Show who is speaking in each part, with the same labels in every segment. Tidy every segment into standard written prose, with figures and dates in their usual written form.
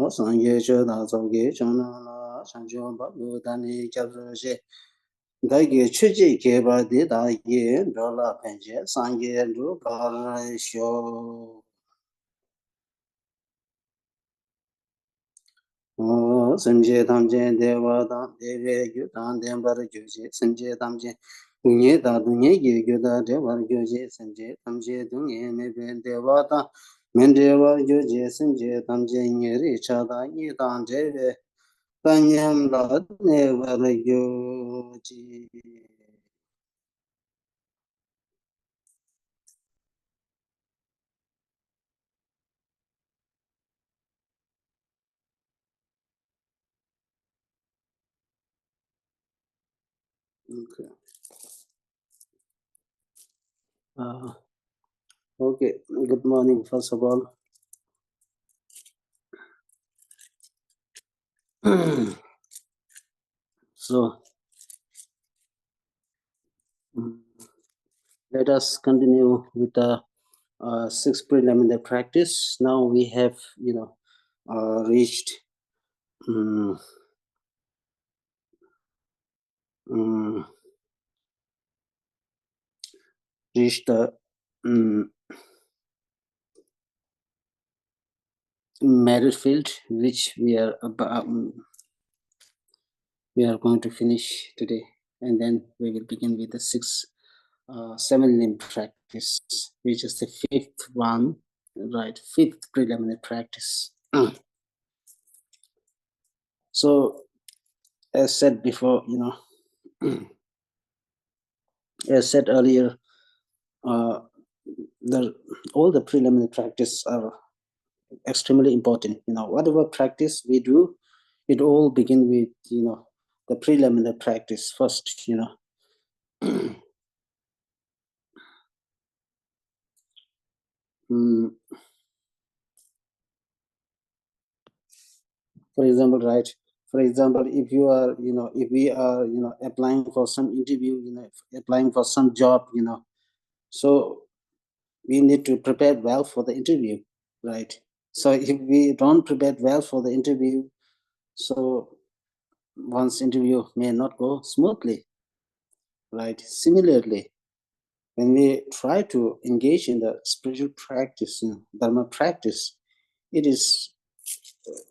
Speaker 1: Sangye Choda Zoge Chonala Sanjo Babu Dani Chabroje Dagi Chuji Keba Di Dagi Dola Penje Sangye Du Parasho Sanjay Tamje Deva Dan Deve Yudan Dembar Juji Sanjay Tamje Dunye Da Dunye Yuda Devar Juji Sanjay Tamje Dunye Mebe Deva Dan Mendeva Juji Sanjay Tamje Nyeri Chada Yidan Deve Tanyam La Devar Juji. Okay. Okay. Good morning, first of all. So, let us continue with the sixth preliminary practice. Now we have, reached reached the marriage field, which we are going to finish today, and then we will begin with the sixth seven limb practice, which is the fifth one, right? Fifth preliminary practice. So, as said before, as said earlier, all the preliminary practice are extremely important. Whatever practice we do, it all begin with the preliminary practice first. For example, right? For example, if you are, if we are, applying for some interview, applying for some job, so we need to prepare well for the interview, right? So if we don't prepare well for the interview, so one's interview may not go smoothly, right? Similarly, when we try to engage in the spiritual practice, dharma practice, it is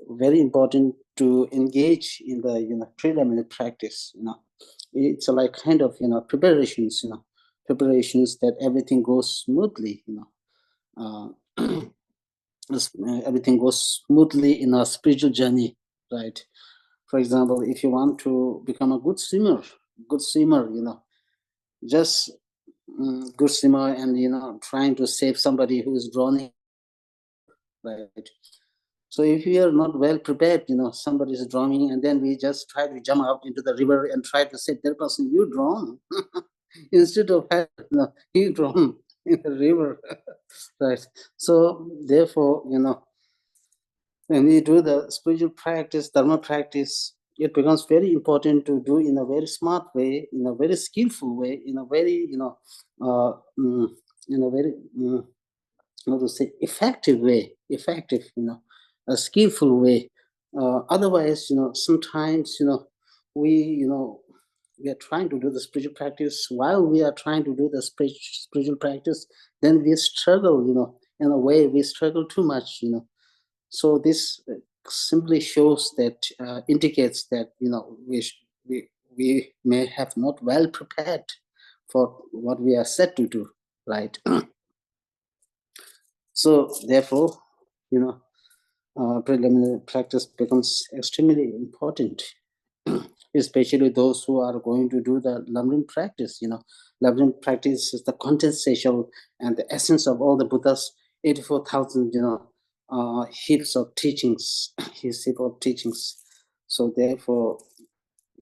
Speaker 1: very important to engage in the preliminary practice. It's like kind of preparations, preparations that everything goes smoothly. Everything goes smoothly in a spiritual journey, right? For example, if you want to become a good swimmer, just good swimmer, and trying to save somebody who is drowning, right? So if we are not well prepared, somebody is drowning, and then we just try to jump out into the river and try to save that person, you drown. Instead of you drown in the river, right? So therefore, when we do the spiritual practice, dharma practice, it becomes very important to do in a very smart way, in a very skillful way, in a very, in a very, how to say, effective way, a skillful way. Otherwise, sometimes, we, we are trying to do the spiritual practice. While we are trying to do the spiritual practice, then we struggle, in a way we struggle too much, So this simply shows that, indicates that, we may have not well prepared for what we are set to do, right? So therefore, preliminary practice becomes extremely important, especially those who are going to do the Lamrim practice. Lamrim practice is the condensation and the essence of all the Buddha's 84,000, heaps of teachings, his heap of teachings. So therefore,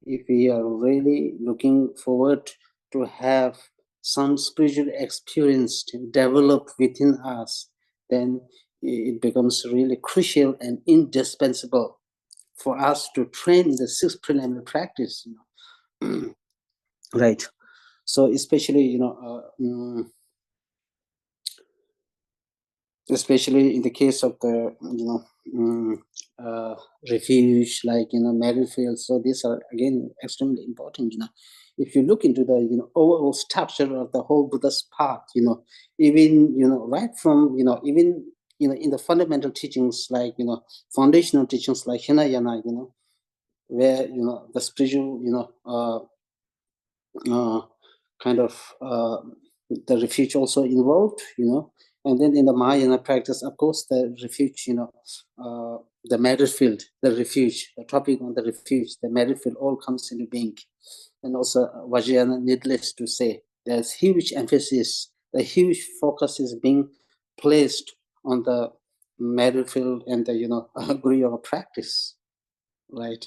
Speaker 1: if we are really looking forward to have some spiritual experience to develop within us, then it becomes really crucial and indispensable for us to train the sixth preliminary practice. Right. So especially, especially in the case of the mm, uh, refuge, like married fields. So these are again extremely important. If you look into the overall structure of the whole Buddha's path, even right from even in the fundamental teachings, like foundational teachings like Hinayana, where the spiritual uh, kind of the refuge also involved, and then in the Mahayana practice, of course, the refuge, the married field, the refuge, the topic on the refuge, the married field all comes into being. And also Vajrayana, needless to say, there's huge emphasis, the huge focus is being placed on the married field and the, Guru Yoga practice, right?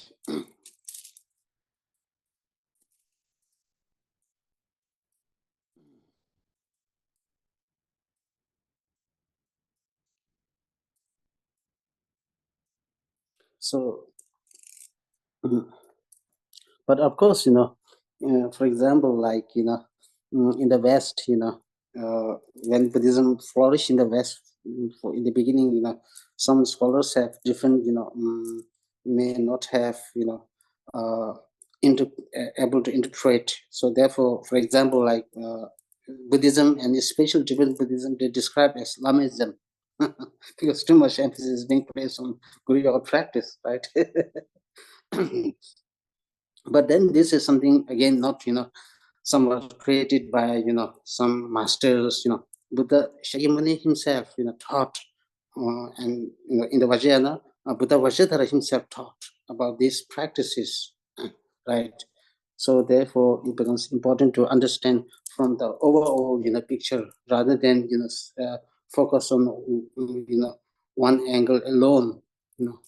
Speaker 1: So, mhm. But of course, for example, like in the West, when Buddhism flourished in the West, in the beginning, some scholars have different, may not have, inter- able to interpret. So therefore, for example, like Buddhism and especially Tibetan Buddhism, they describe as Lamism. Because too much emphasis is being placed on Guru Yoga practice, right? But then this is something again not somewhat created by some masters. Buddha Shakyamuni himself taught, and in the Vajrayana, Buddha Vajradhara himself taught about these practices, right? So therefore it becomes important to understand from the overall picture, rather than focus on one angle alone. you know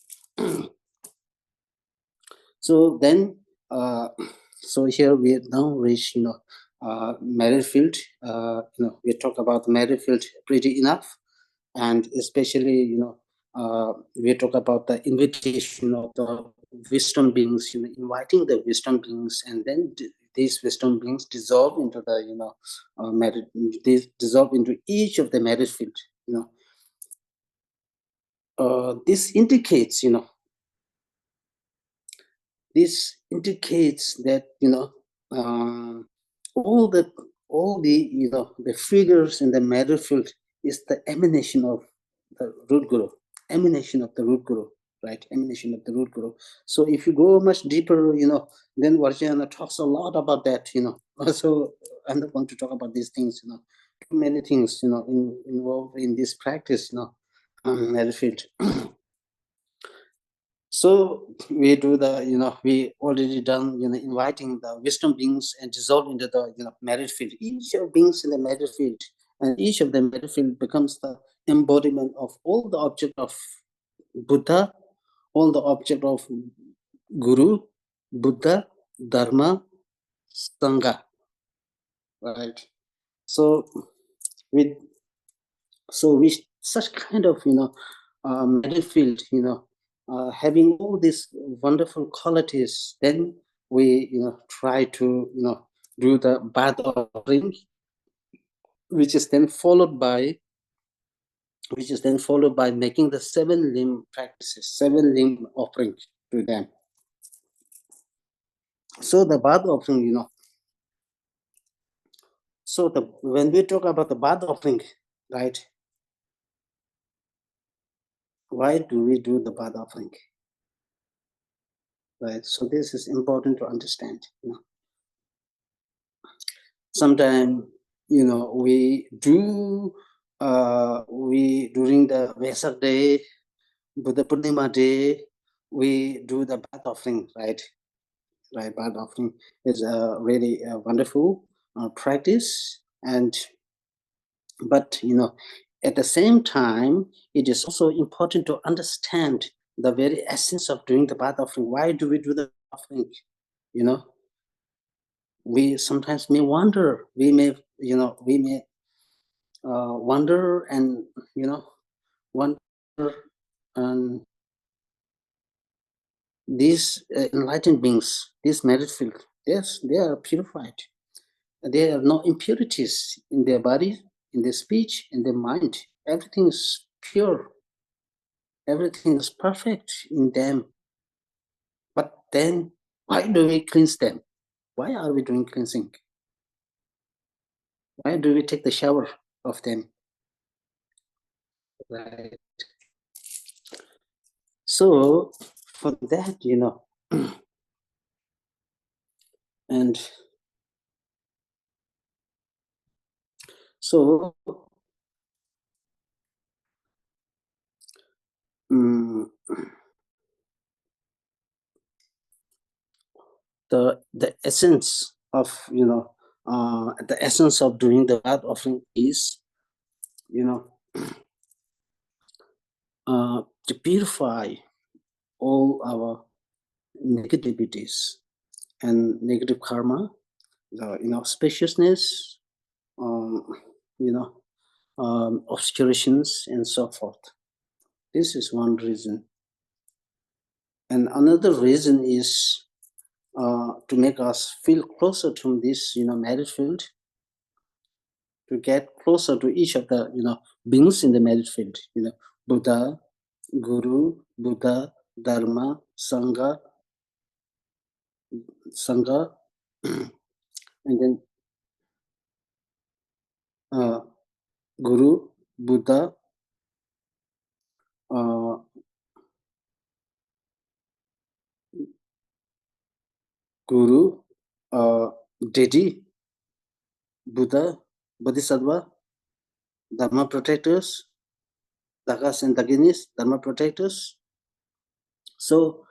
Speaker 1: So then, so here we now reach, Merrifield. We talk about Merrifield pretty enough, and especially, we talk about the invitation of the wisdom beings, inviting the wisdom beings, and then these wisdom beings dissolve into the, these dissolve into each of the Merrifield. This indicates, this indicates that um, all the the figures in the matter field is the emanation of the root guru, emanation of the root guru, right? Emanation of the root guru. So if you go much deeper, then Vajrayana talks a lot about that. Also, I'm not going to talk about these things. Too many things involved in this practice. Matter field. So we do the, we already done, inviting the wisdom beings and dissolve into the, merit field. Each of beings in the merit field, and each of the merit field becomes the embodiment of all the object of Buddha, all the object of Guru, Buddha, Dharma, Sangha, right? So with with such kind of metal field, having all these wonderful qualities, then we try to do the bath offering, which is then followed by making the seven limb practices, seven limb offering to them. So the bath offering, so when we talk about the bath offering, right? Why do we do the bath offering? Right. So this is important to understand. Sometimes we do we during the Vesak day, Buddha Purnima day, we do the bath offering, right? Bath offering is a really wonderful practice, and but at the same time, it is also important to understand the very essence of doing the bath offering. Why do we do the offering? We sometimes may wonder. We may wonder, and wonder, and these enlightened beings, these merit field, yes, they are purified. There are no impurities in their body, in their speech, in their mind. everything is pure, everything is perfect in them. But then, why do we cleanse them? Why are we doing cleansing? Why do we take the shower of them? Right. So for that, and so mm, the essence of the essence of doing the earth offering is to purify all our negativities and negative karma, spaciousness, um, obscurations, and so forth. This is one reason. And another reason is to make us feel closer to this, marriage field, to get closer to each of the, beings in the marriage field, Buddha, Guru, Buddha, Dharma, Sangha, and then Guru, Buddha, uh, Guru, Deity, Buddha, Bodhisattva, Dharma protectors, Dagas and Daginis, Dharma protectors. So,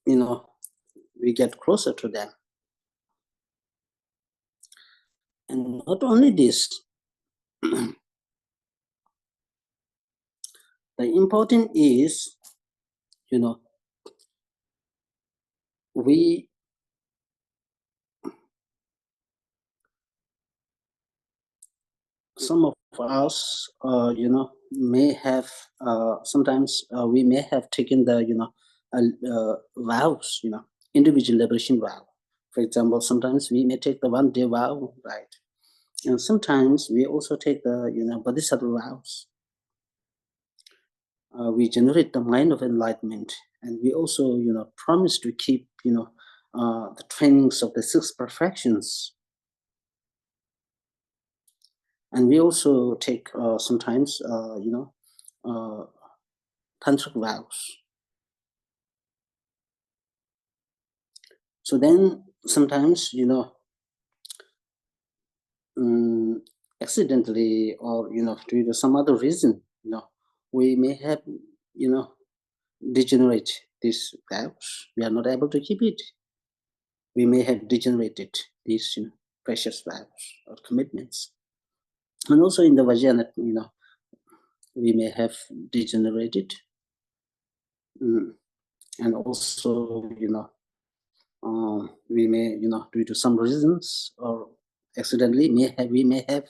Speaker 1: we get closer to them. And not only this, the important is, we some of us, may have sometimes we may have taken the vows, individual liberation vow. For example, sometimes we may take the 1-day vow, right? And sometimes we also take the bodhisattva vows. We generate the mind of enlightenment, and we also promise to keep the trainings of the 6 perfections. And we also take sometimes tantric vows. So then sometimes accidentally, or due to some other reason, we may have degenerate these vows. We are not able to keep it. We may have degenerated these precious vows or commitments. And also in the Vajrayana, we may have degenerated, and also we may due to some reasons or accidentally we may have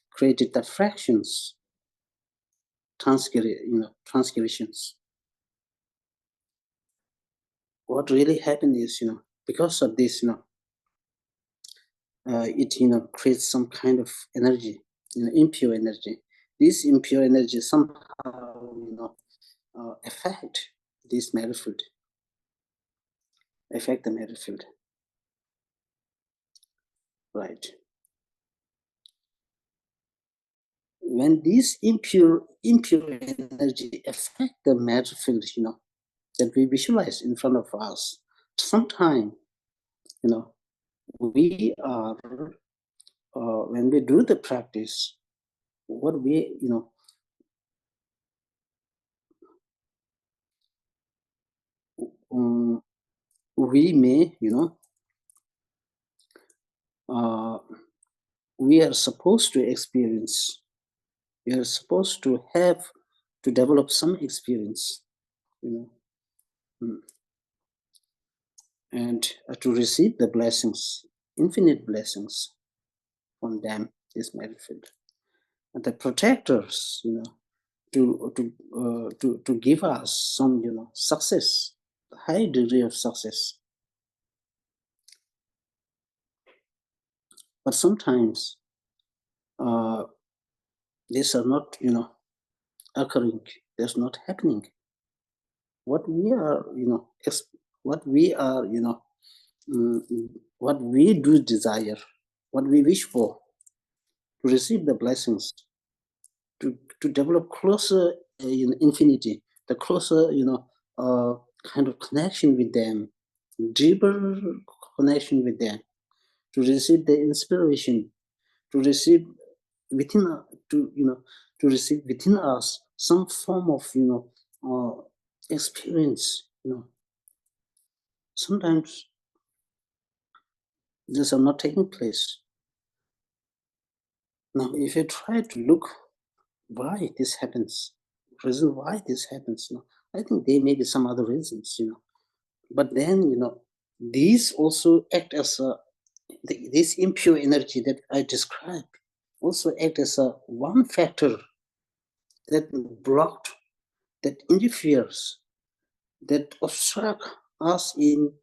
Speaker 1: created the fractions, transgressions. What really happened is because of this it creates some kind of energy, impure energy. This impure energy somehow affect this matter field, affect the matter field, right? When this impure energy affect the matter field, that we visualize in front of us, sometime we are when we do the practice, what we we may we are supposed to experience, we are supposed to have to develop some experience, and to receive the blessings, infinite blessings from them, this merit field. And the protectors, to give us some success, high degree of success. But sometimes these are not, occurring. That's not happening. What we are, what we are, what we do desire, what we wish for, to receive the blessings, to develop closer, infinity, the closer, kind of connection with them, deeper connection with them, to receive the inspiration, to receive within, to receive within us some form of, experience. Sometimes these are not taking place. Now, if you try to look why this happens, reason why this happens, I think there may be some other reasons, But then, these also act as this impure energy that I described also act as a one factor that blocked, that interferes, that obstruct us in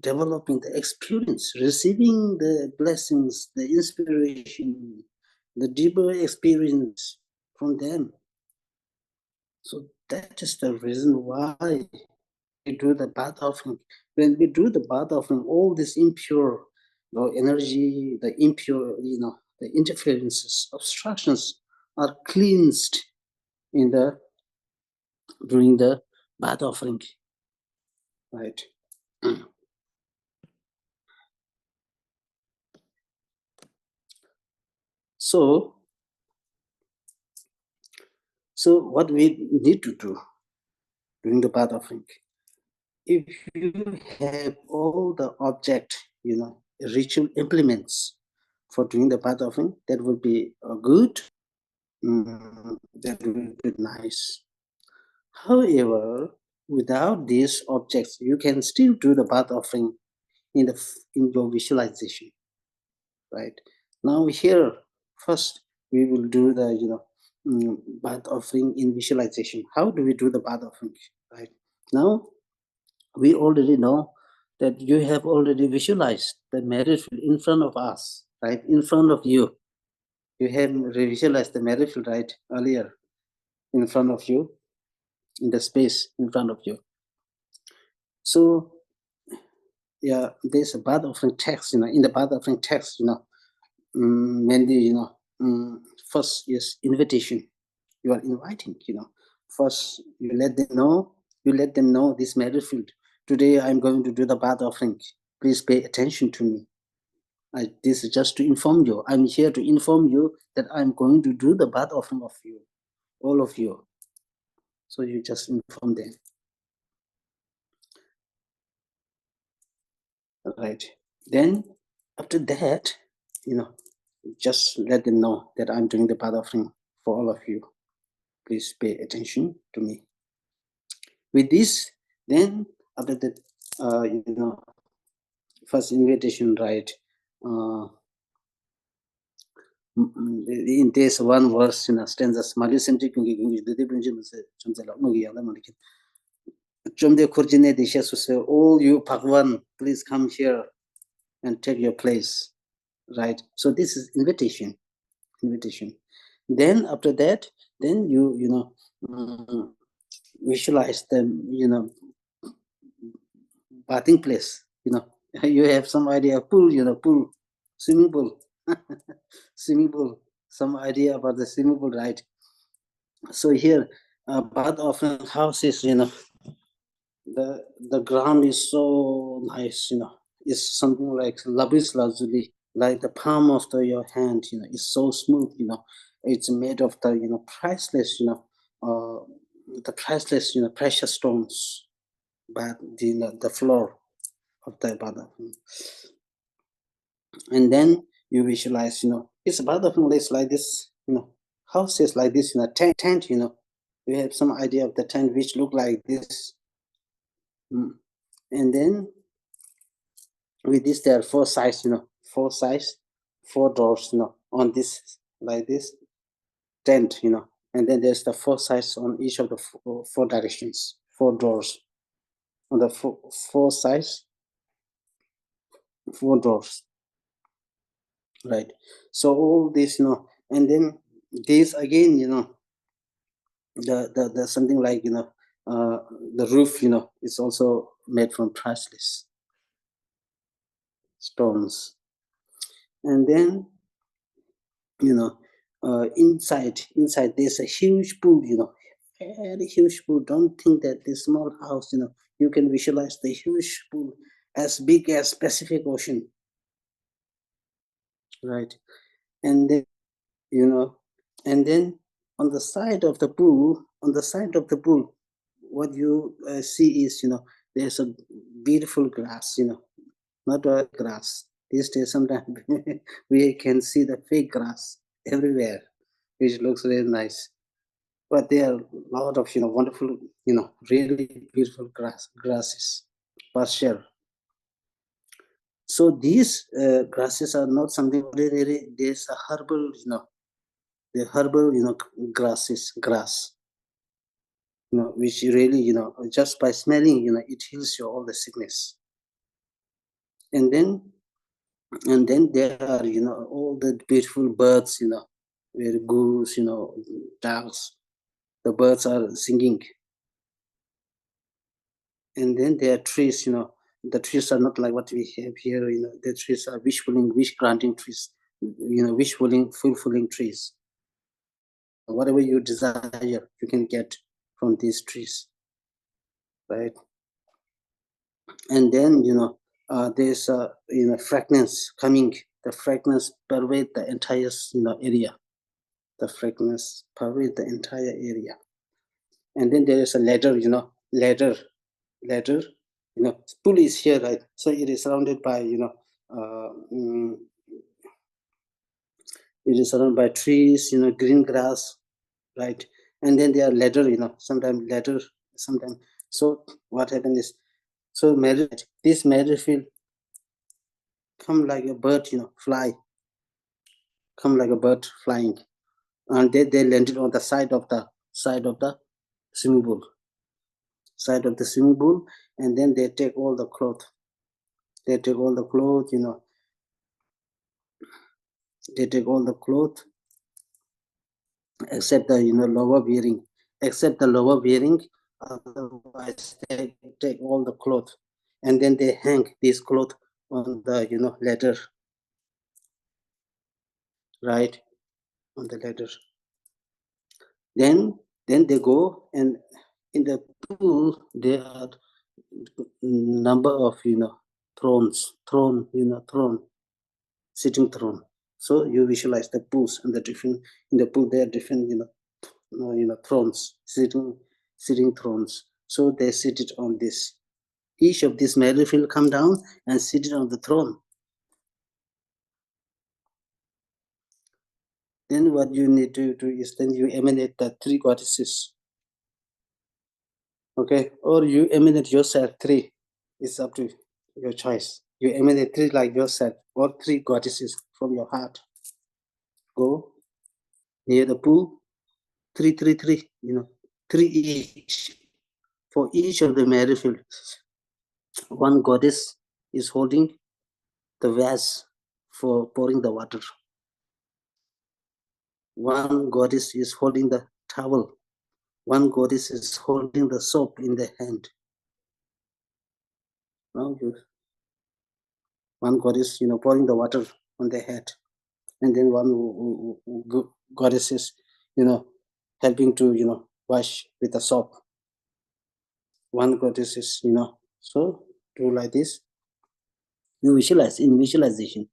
Speaker 1: developing the experience, receiving the blessings, the inspiration, the deeper experience from them. So that is the reason why we do the bath offering. When we do the bath offering, all this impure energy, the impure, the interferences, obstructions are cleansed in the during the bath offering, right? So, what we need to do during the bath offering, if you have all the object, ritual implements for doing the bath offering, that would be good. That would be nice. However, without these objects, you can still do the bath offering in your visualization, right? Now here, first we will do the bath offering in visualization. How do we do the bath offering, right? Now we already know that you have already visualized the marriage field in front of us, right? In front of you. You have visualized the marriage field, right, earlier, in front of you, in the space in front of you. So yeah, there's a bath offering text, in the bath offering text, when the, first is invitation. You are inviting, first you let them know this marriage field. Today I'm going to do the bath offering. Please pay attention to me. This is just to inform you. I'm here to inform you that I'm going to do the bath offering of you, all of you. So you just inform them. Right. Then after that, just let them know that I'm doing the bath offering for all of you. Please pay attention to me. With this, then after that, first invitation, right? In this one verse, stanzas, Mali Senti Kungi Kungi, the Dibunjim said, Chumzala Mugi, Alamanikin. Chumde Kurjine Disha say, all you Bhagwan, please come here and take your place. Right. So this is invitation. Then after that, then you visualize the bathing place. You have some idea of pool, pool, swimming pool, swimming pool. Some idea about the swimming pool, right? So here, bath offering houses, the ground is so nice, it's something like lapis lazuli, like the palm of your hand, it's so smooth, it's made of the priceless, the priceless, precious stones, but the floor of the bath. And then you visualize, it's a bath place like this, houses like this, tent, you have some idea of the tent which look like this. And then with this, there are four sides, four doors, on this, like this tent, and then there's the four sides on each of the four directions, four doors on the four sides, four doors, right? So all this, and then These again, the something like, the roof, is also made from priceless stones. And then, inside there's a huge pool, very huge pool. Don't think that this small house, you can visualize the huge pool as big as Pacific Ocean, right? And then, you know, and then on the side of the pool, what you see is, there's a beautiful grass, not a grass. These days, sometimes we can see the fake grass everywhere, which looks very nice. But there are a lot of, wonderful, really beautiful grasses, pasture. So these grasses are not something ordinary. There's a herbal, the herbal, grass, which really, just by smelling, it heals you all the sickness. And then there are, all the beautiful birds, where goose, ducks, the birds are singing. And then there are trees, the trees are not like what we have here, the trees are wish granting trees, fulfilling trees. Whatever you desire, you can get from these trees, right? And then, there's a, fragrance coming. The fragrance pervade the entire, area. The fragrance pervade the entire area. And then there is a ladder, ladder, pool is here, right? So it is surrounded by, uh, mm, it is surrounded by trees, green grass, right? And then there are ladder, sometimes ladder, sometimes. So what happened is, so this marriage field come like a bird, come like a bird flying, and they landed on the side of the swimming pool, and then they take all the cloth. They take all the clothes, they take all the cloth except the, lower wearing, otherwise they take all the cloth, and then they hang this cloth on the, ladder, right, on the ladder. Then they go, and in the pool there are number of, throne, sitting throne. So you visualize the pools, and the different, in the pool there are different, thrones, sitting thrones. So they seated on this. Each of these married will come down and seated on the throne. Then what you need to do is, then you emanate the three goddesses. Okay, or you emanate yourself three. It's up to your choice. You emanate three like yourself, or three goddesses from your heart. Go near the pool, three, three each. For each of the married field, one goddess is holding the vase for pouring the water. One goddess is holding the towel. One goddess is holding the soap in the hand. Now one goddess, pouring the water on the head, and then one goddess is, helping to, wash with the soap. One goddess is, so do like this. You visualize in visualization.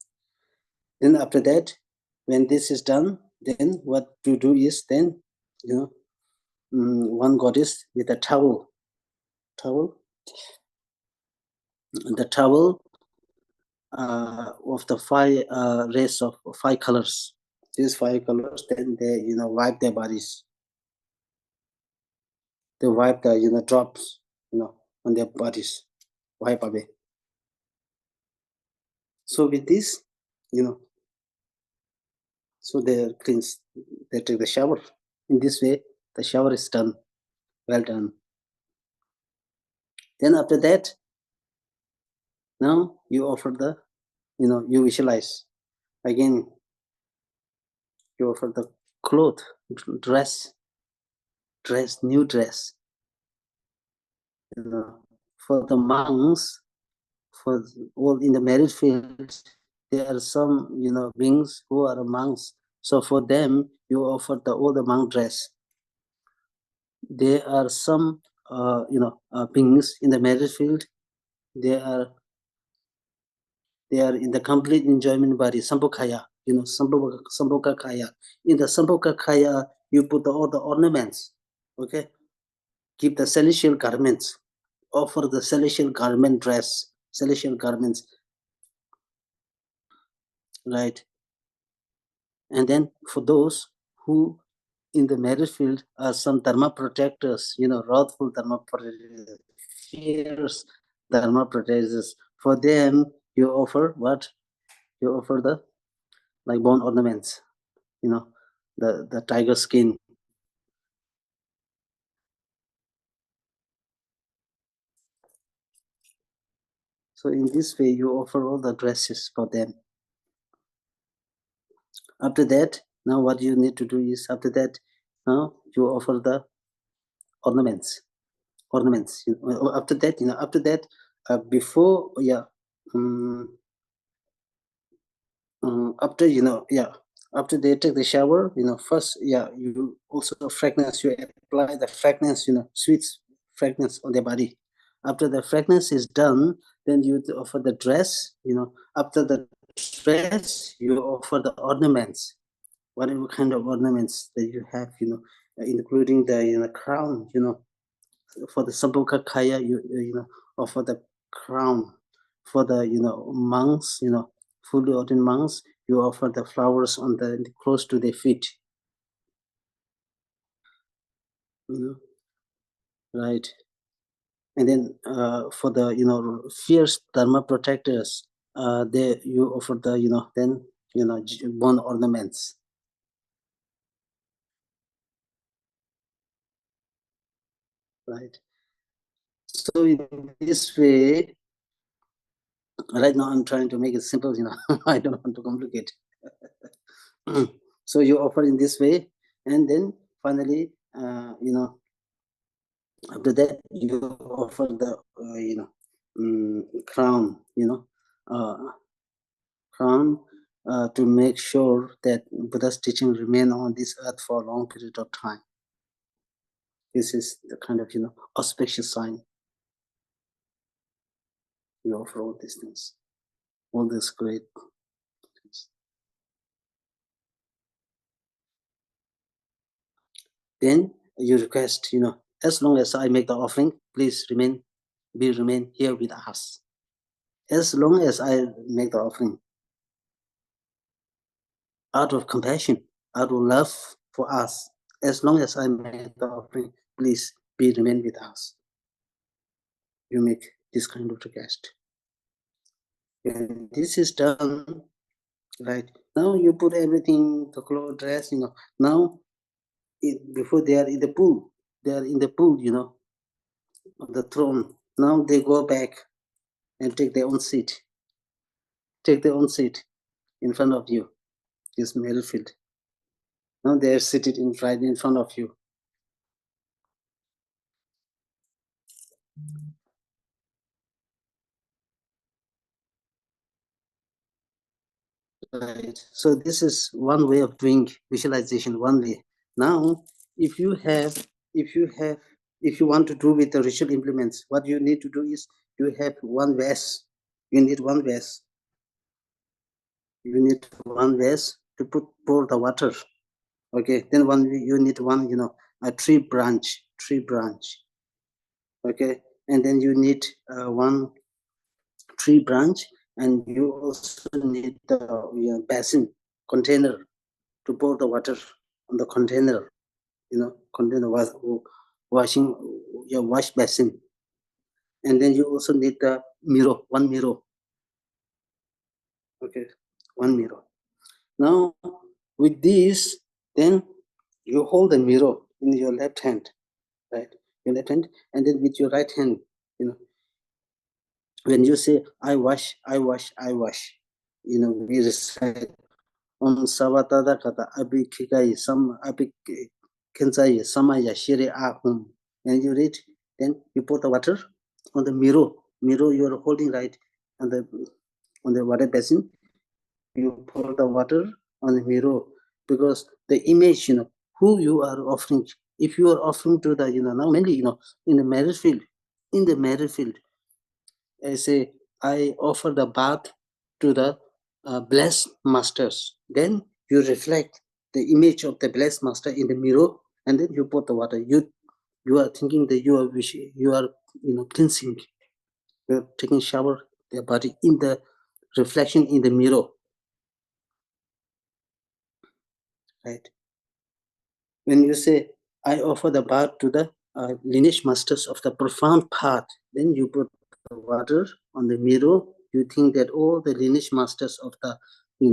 Speaker 1: Then after that, when this is done, then what you do is, then, one goddess with a towel, the towel of the five rays of five colors. These five colors, then they, wipe their bodies. They wipe the, drops, on their bodies, wipe away. So with this, so they cleanse, they take the shower. In this way, the shower is done, well done. Then after that, now you offer the, you visualize again. You offer the cloth, dress, new dress. For the monks, for all in the married field, there are some, beings who are monks. So for them, you offer all the monk dress. There are some, beings in the married field. They are in the complete enjoyment body, Sambhogakaya, Sambhogakaya. In the Sambhogakaya, you put all the ornaments, okay? Keep the celestial garments, offer the celestial garment dress, celestial garments, right? And then for those who in the marriage field are some dharma protectors, wrathful dharma protectors, fierce dharma protectors, for them you offer what? You offer the like bone ornaments, the tiger skin. So in this way, you offer all the dresses for them. After that, now what you need to do is, after that, now you offer the ornaments. After that, before, after after they take the shower, first, you also fragrance, you apply the fragrance, sweet fragrance on their body. After the fragrance is done, then you offer the dress. After the dress, you offer the ornaments, whatever kind of ornaments that you have, including the crown. For the Sambhogakaya, you offer the crown. For the monks, fully ordained monks, you offer the flowers on the close to their feet. Right. And then for the fierce dharma protectors, they you offer the then bone ornaments. Right. So in this way, right now I'm trying to make it simple. I don't want to complicate. So you offer in this way, and then finally, after that you offer the crown, crown, to make sure that Buddha's teaching remain on this earth for a long period of time. This is the kind of auspicious sign. You offer all these things, all these great things. Then you request, as long as I make the offering, please remain here with us. As long as I make the offering, out of compassion, out of love for us, as long as I make the offering, please remain with us. You make this kind of request. When this is done, right, now you put everything, the clothes, dress, now before they are in the pool, on the throne. Now they go back and take their own seat. Take their own seat in front of you, this married field. Now they are seated right in front of you. Right. So this is one way of doing visualization, one way. Now, if you want to do with the ritual implements, what you need to do is you have one vase. You need one vase. You need one vase to pour the water. Okay. Then you need one, a tree branch. Okay. And then you need one tree branch, and you also need the basin container to pour the water on the container, container washing your wash basin. And then you also need the mirror, one mirror. Okay, one mirror. Now with this, then you hold the mirror in your left hand, right? Your left hand, and then with your right hand, when you say I wash, we recite Sawatada kata abikikai sam abikentai samaya shiri ahum. And you read, then you put the water on the mirror. Mirror you are holding right on the water basin. You pour the water on the mirror because the image, who you are offering. If you are offering to the, now mainly, in the marriage field, I say, I offer the bath to the blessed masters. Then you reflect the image of the blessed master in the mirror, and then you put the water. You are thinking that you are cleansing. You are taking shower their body in the reflection in the mirror, right? When you say, I offer the bath to the lineage masters of the profound path, then you put the water on the mirror. You think that all the lineage masters of the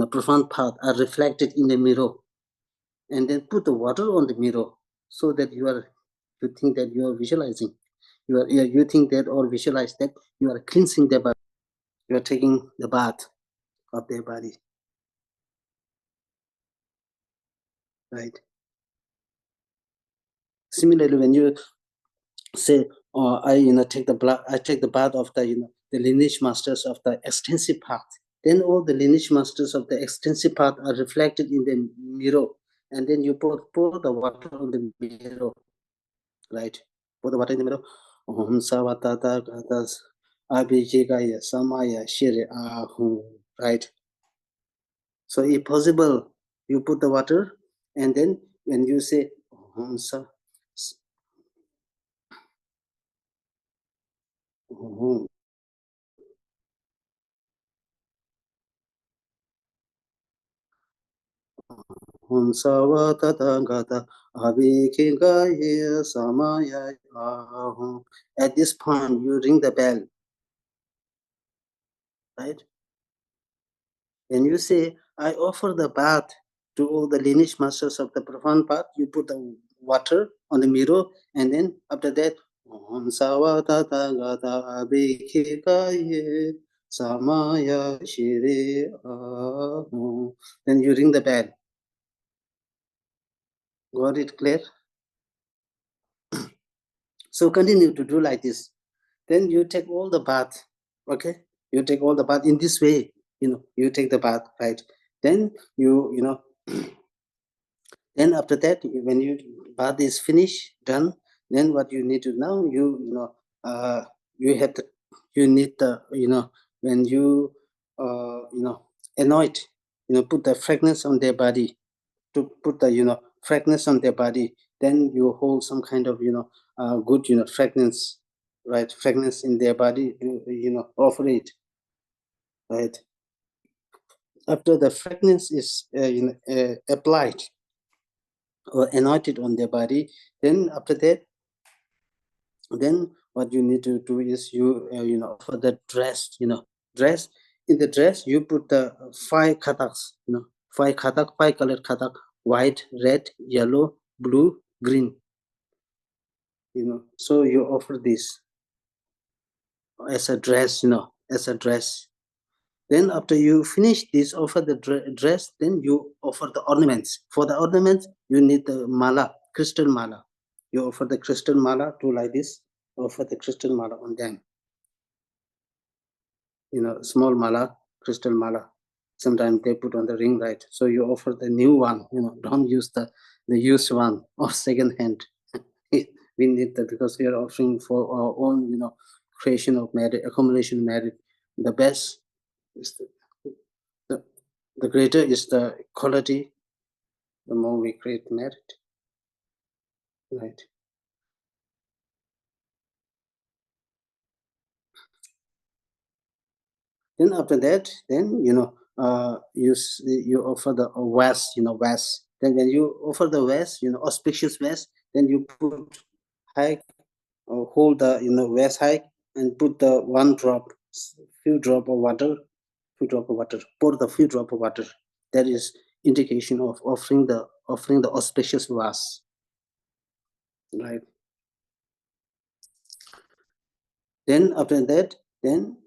Speaker 1: profound path are reflected in the mirror, and then put the water on the mirror so that you think that you are visualizing. You think that or visualize that you are cleansing their body. You are taking the bath of their body, right? Similarly, when you say, I take the bath of the lineage masters of the extensive path, then all the lineage masters of the extensive path are reflected in the mirror, and then you pour the water on the mirror, right? Pour the water in the mirror. Om savatata gatas abhijigaya samaya shiri ahum, right? So if possible, you put the water, and then when you say Om sa Om Hunsawa Tathagata Abhikingaya Samaya Ahum. At this point, you ring the bell, right? When you say, I offer the bath to all the lineage masters of the profound path, you put the water on the mirror, and then after that, Hunsawa Tathagata Abhikingaya Samaya Shiri Ahum. Then you ring the bell. Got it clear? So continue to do like this. Then you take all the bath, okay? You take all the bath in this way, you take the bath, right? Then then after that, when you bath is finished, done, then what you need to now, you have to, you need the, when you, anoint, put the fragrance on their body, to put the fragrance on their body, then you hold some kind of good fragrance, right? Fragrance in their body, offer it, right? After the fragrance is applied or anointed on their body, then after that, then what you need to do is for the dress, dress, in the dress you put the 5 kataks, 5 colored katak: white, red, yellow, blue, green, so you offer this as a dress, as a dress. Then after you finish this, offer the dress, then you offer the ornaments. For the ornaments, you need the mala, crystal mala. You offer the crystal mala to like this, offer the crystal mala on them. Small mala, crystal mala. Sometimes they put on the ring, right? So you offer the new one, don't use the used one or second hand. We need that because we are offering for our own, creation of merit, accumulation merit. The best is the, the greater is the quality, the more we create merit, right? Then after that, then you offer the vase, vase. Then when you offer the vase, auspicious vase, then you put high, or hold the vase high, and put the few drop of water, pour the few drop of water. That is indication of offering the auspicious vase, right? Then after that, then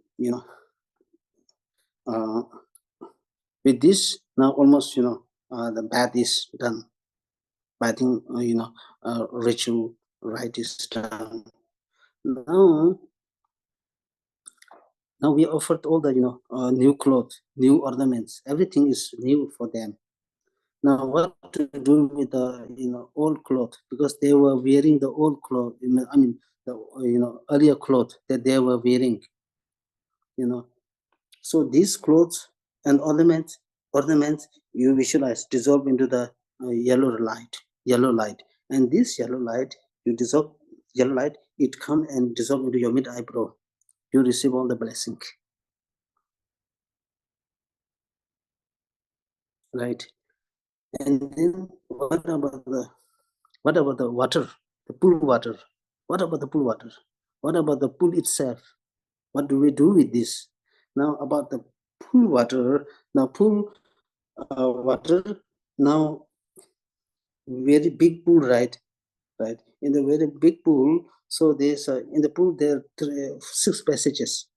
Speaker 1: uh, with this Now almost, the bath is done. Bathing, ritual rite is done. Now, now we offered all the, new clothes, new ornaments. Everything is new for them. Now, what to do with the, old clothes? Because they were wearing the old clothes. I mean, the, earlier clothes that they were wearing. So these clothes and ornaments, you visualize dissolve into the yellow light, and this yellow light, you dissolve yellow light, it come and dissolve into your mid eyebrow. You receive all the blessing, right? And then what about the water, the pool water? What about the pool water? What about the pool itself? What do we do with this? Now about the pool water, now pool water, now very big pool, right? In the very big pool, so there's in the pool there are six passages,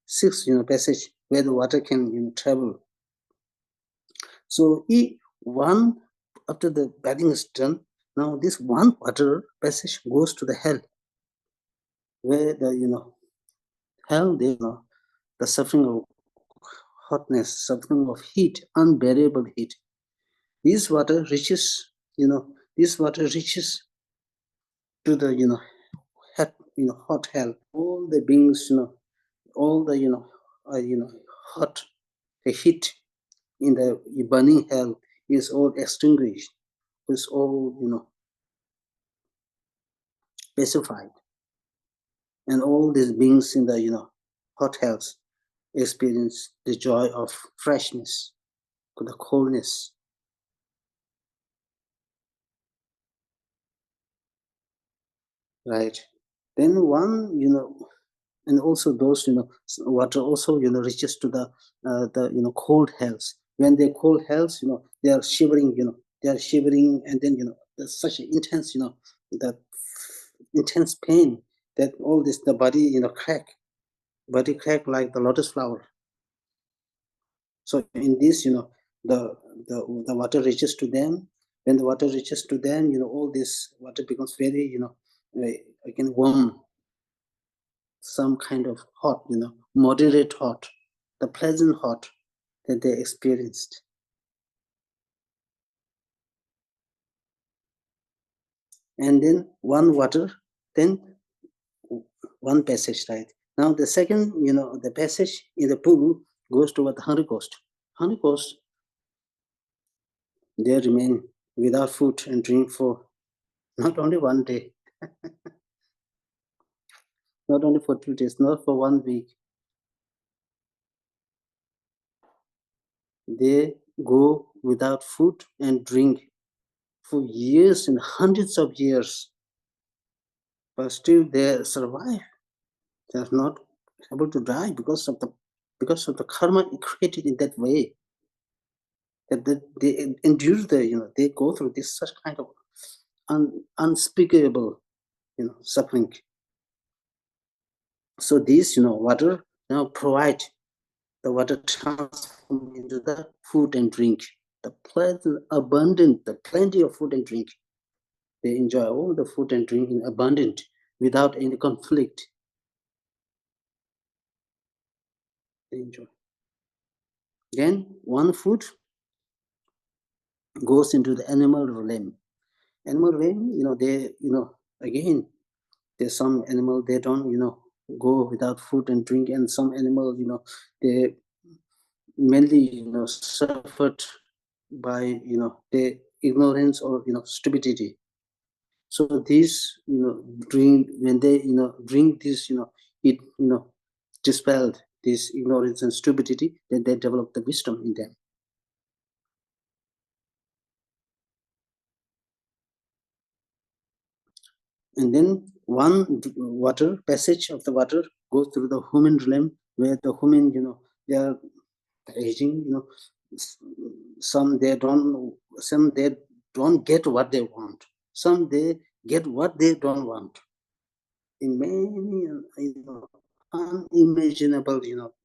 Speaker 1: passage where the water can travel. So one, after the bathing is done, now this one water passage goes to the hell, where the hell, the suffering of hotness, suffering of heat, unbearable heat. This water reaches, this water reaches to the hot, hot hell. All the beings, all the hot, the heat in the burning hell is all extinguished, is all pacified, and all these beings in the hot hells experience the joy of freshness, the coolness. Right. Then one, and also those, water also, reaches to the cold hells. When they cold hells, they are shivering, and then, there's such an intense, that intense pain that all this, the body, body crack like the lotus flower. So in this, the water reaches to them. When the water reaches to them, all this water becomes very, again warm, some kind of hot, moderate hot, the pleasant hot that they experienced. And then one water, then one passage, right? Now the second, the passage in the pool goes toward the Hungry Ghost. Hungry Ghost, they remain without food and drink for not only one day, not only for 2 days, not for 1 week. They go without food and drink for years and hundreds of years, but still they survive. They are not able to die because of the karma created in that way. That they endure they go through this such kind of unspeakable suffering. So these water now provide the water transform into the food and drink. The plenty of food and drink. They enjoy all the food and drink in abundant without any conflict. They enjoy. Then one food goes into the animal realm. Animal realm, they, again, there's some animal they don't, go without food and drink, and some animal, they mainly, suffered by, their ignorance or stupidity. So these, drink when they, drink this, it, dispelled this ignorance and stupidity, then they develop the wisdom in them. And then one water passage of the water goes through the human realm, where the human, they are aging, some they don't get what they want, some they get what they don't want, in many unimaginable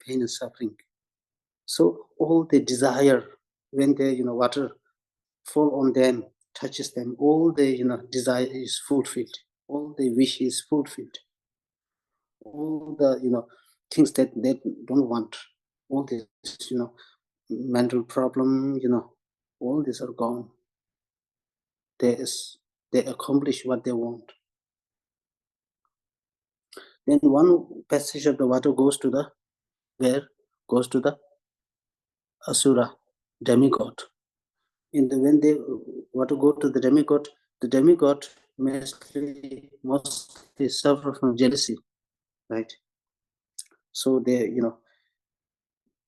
Speaker 1: pain and suffering. So all they desire when the water fall on them, touches them, all the desire is fulfilled, all the wish is fulfilled, all the things that they don't want, all this mental problem, all these are gone. They accomplish what they want. Then one passage of the water goes to the goes to the asura, demigod. When they want to go to the demigod mostly suffer from jealousy, right? So they,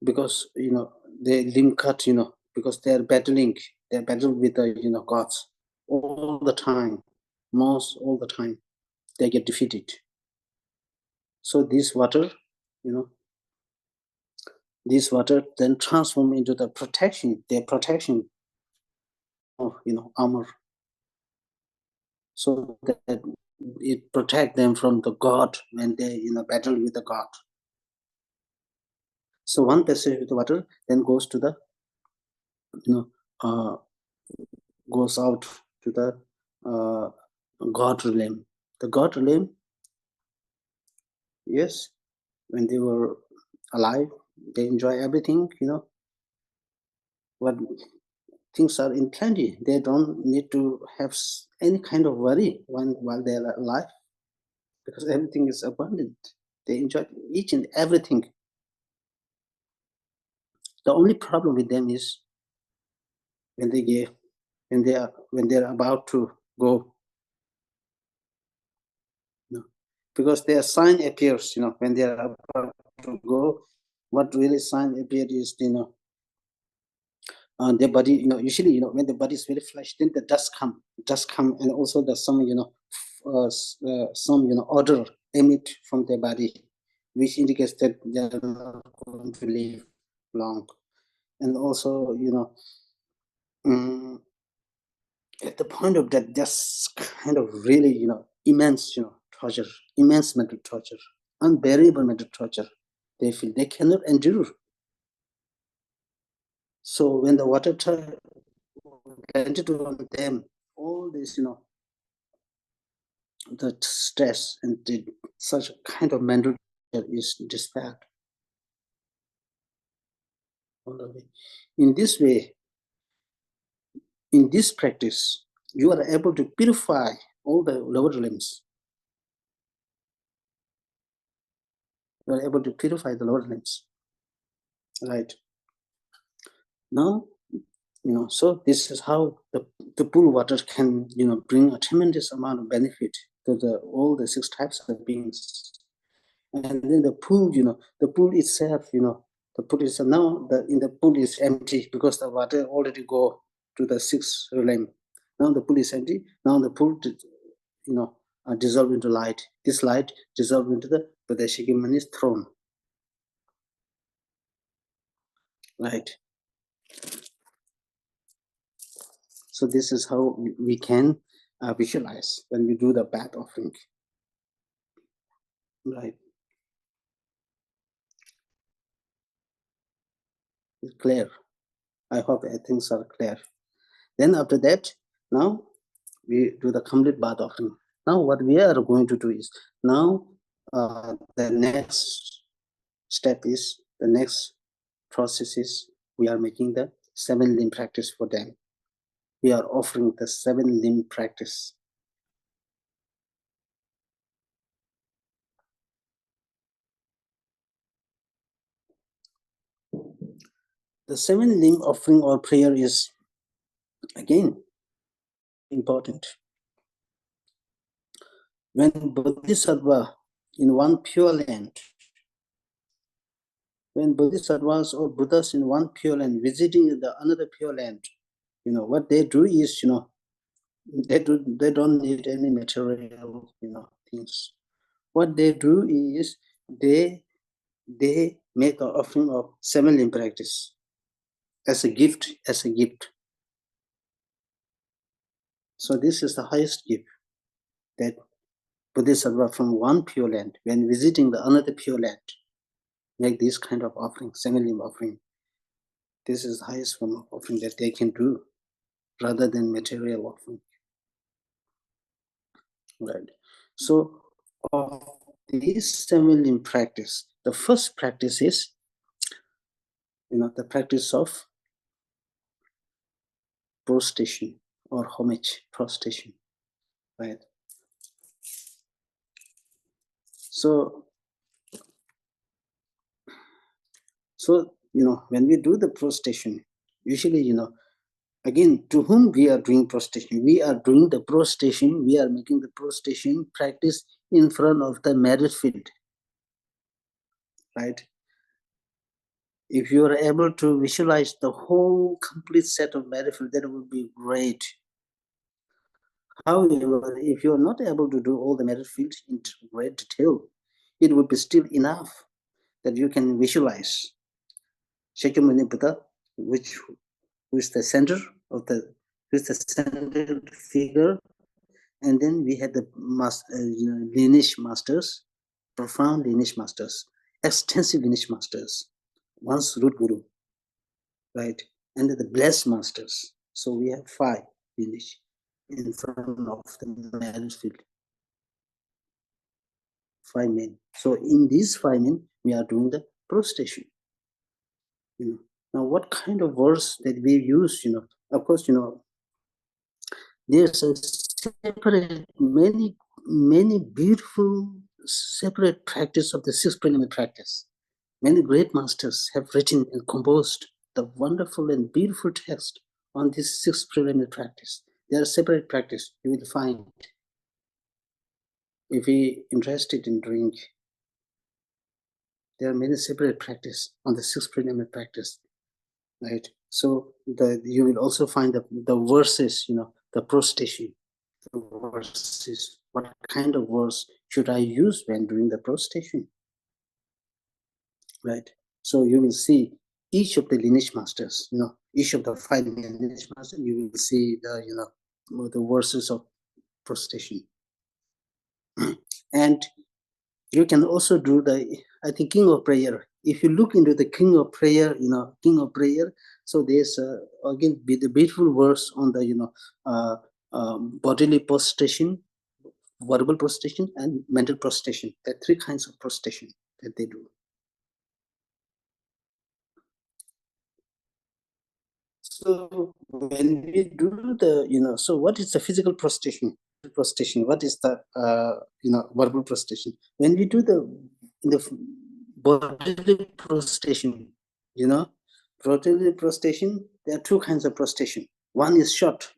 Speaker 1: because they limb cut, because they're battling with the gods all the time, all the time. They get defeated. So this water, this water then transform into the their protection of armor, so that it protect them from the god when they battle with the god. So one passage with the water then goes to the goes out to the god realm. The god realm, yes, when they were alive, they enjoy everything, what things are in plenty. They don't need to have any kind of worry while they are alive, because everything is abundant. They enjoy each and everything. The only problem with them is when they're about to go, because their sign appears, when they are about to go. What really sign appeared is, their body, usually, when the body is very flesh, then the dust come, and also the some, some, odor emit from their body, which indicates that they are not going to live long. And also, at the point of that, just kind of really, immense, torture, immense mental torture, unbearable mental torture. They feel they cannot endure. So when the water landed on them, all this, the stress and such kind of mental is dispelled. In this way, in this practice, you are able to purify all the lower limbs. You are able to purify the lower limbs, right? Now, so this is how the pool water can, bring a tremendous amount of benefit to all the 6 types of beings. And then the pool, the pool itself, the pool is now in the pool is empty because the water already go to the 6th realm. Now the pool is empty. Now the pool, dissolved into light. This light dissolved into the Buddha-Shakyamuni's throne. Right. So this is how we can visualize when we do the bath offering. Right. It's clear. I hope things are clear. Then after that, now we do the complete bath offering. Now what we are going to do is, now the next step is, the next process is, we are making the 7 limb practice for them. We are offering the 7 limb practice. The 7 limb offering or prayer is, again, important. When Bodhisattva in one pure land, when Bodhisattvas or Buddhas in one pure land visiting another pure land, what they do is, they don't need any material, things. What they do is they make an offering of 7 limb practice as a gift, So this is the highest gift that Bodhisattva from one pure land, when visiting the another pure land, make this kind of offering, 7 limb offering. This is the highest form of offering that they can do, rather than material offering. Right. So of these 7 in practice, the first practice is, the practice of prostration or homage, prostration, right? So when we do the prostration, usually, again, to whom we are doing prostration? We are doing the prostration, we are making the prostration practice in front of the merit field, right? If you are able to visualize the whole complete set of merit field, that would be great. However, if you are not able to do all the merit fields in great detail, it would be still enough that you can visualize Shakyamuni Buddha, which is the center of the, central figure, and then we had the lineage masters, profound lineage masters, extensive lineage masters, once root guru, right, and the blessed masters. So we have 5 lineage in front of the marriage field. 5 men. So in these 5 men, we are doing the prostration. Now, what kind of verse that we use? Of course, there's a separate, many beautiful separate practice of the 6 preliminary practice. Many great masters have written and composed the wonderful and beautiful text on this 6 preliminary practice. They are separate practice. You will find, if you interested in doing, there are many separate practice on the 6 preliminary practice, right? So you will also find the verses, the prostration, the verses. What kind of verse should I use when doing the prostration, right? So you will see each of the lineage masters, each of the 5 lineage masters, you will see the verses of prostration. And you can also do I think, King of Prayer. If you look into the King of Prayer, so there's again the beautiful verse on the bodily prostration, verbal prostration, and mental prostration. There are 3 kinds of prostration that they do. So when we do the, so what is the physical prostration? What is the verbal prostration? When we do the bodily prostration, bodily prostration, there are 2 kinds of prostration. One is short,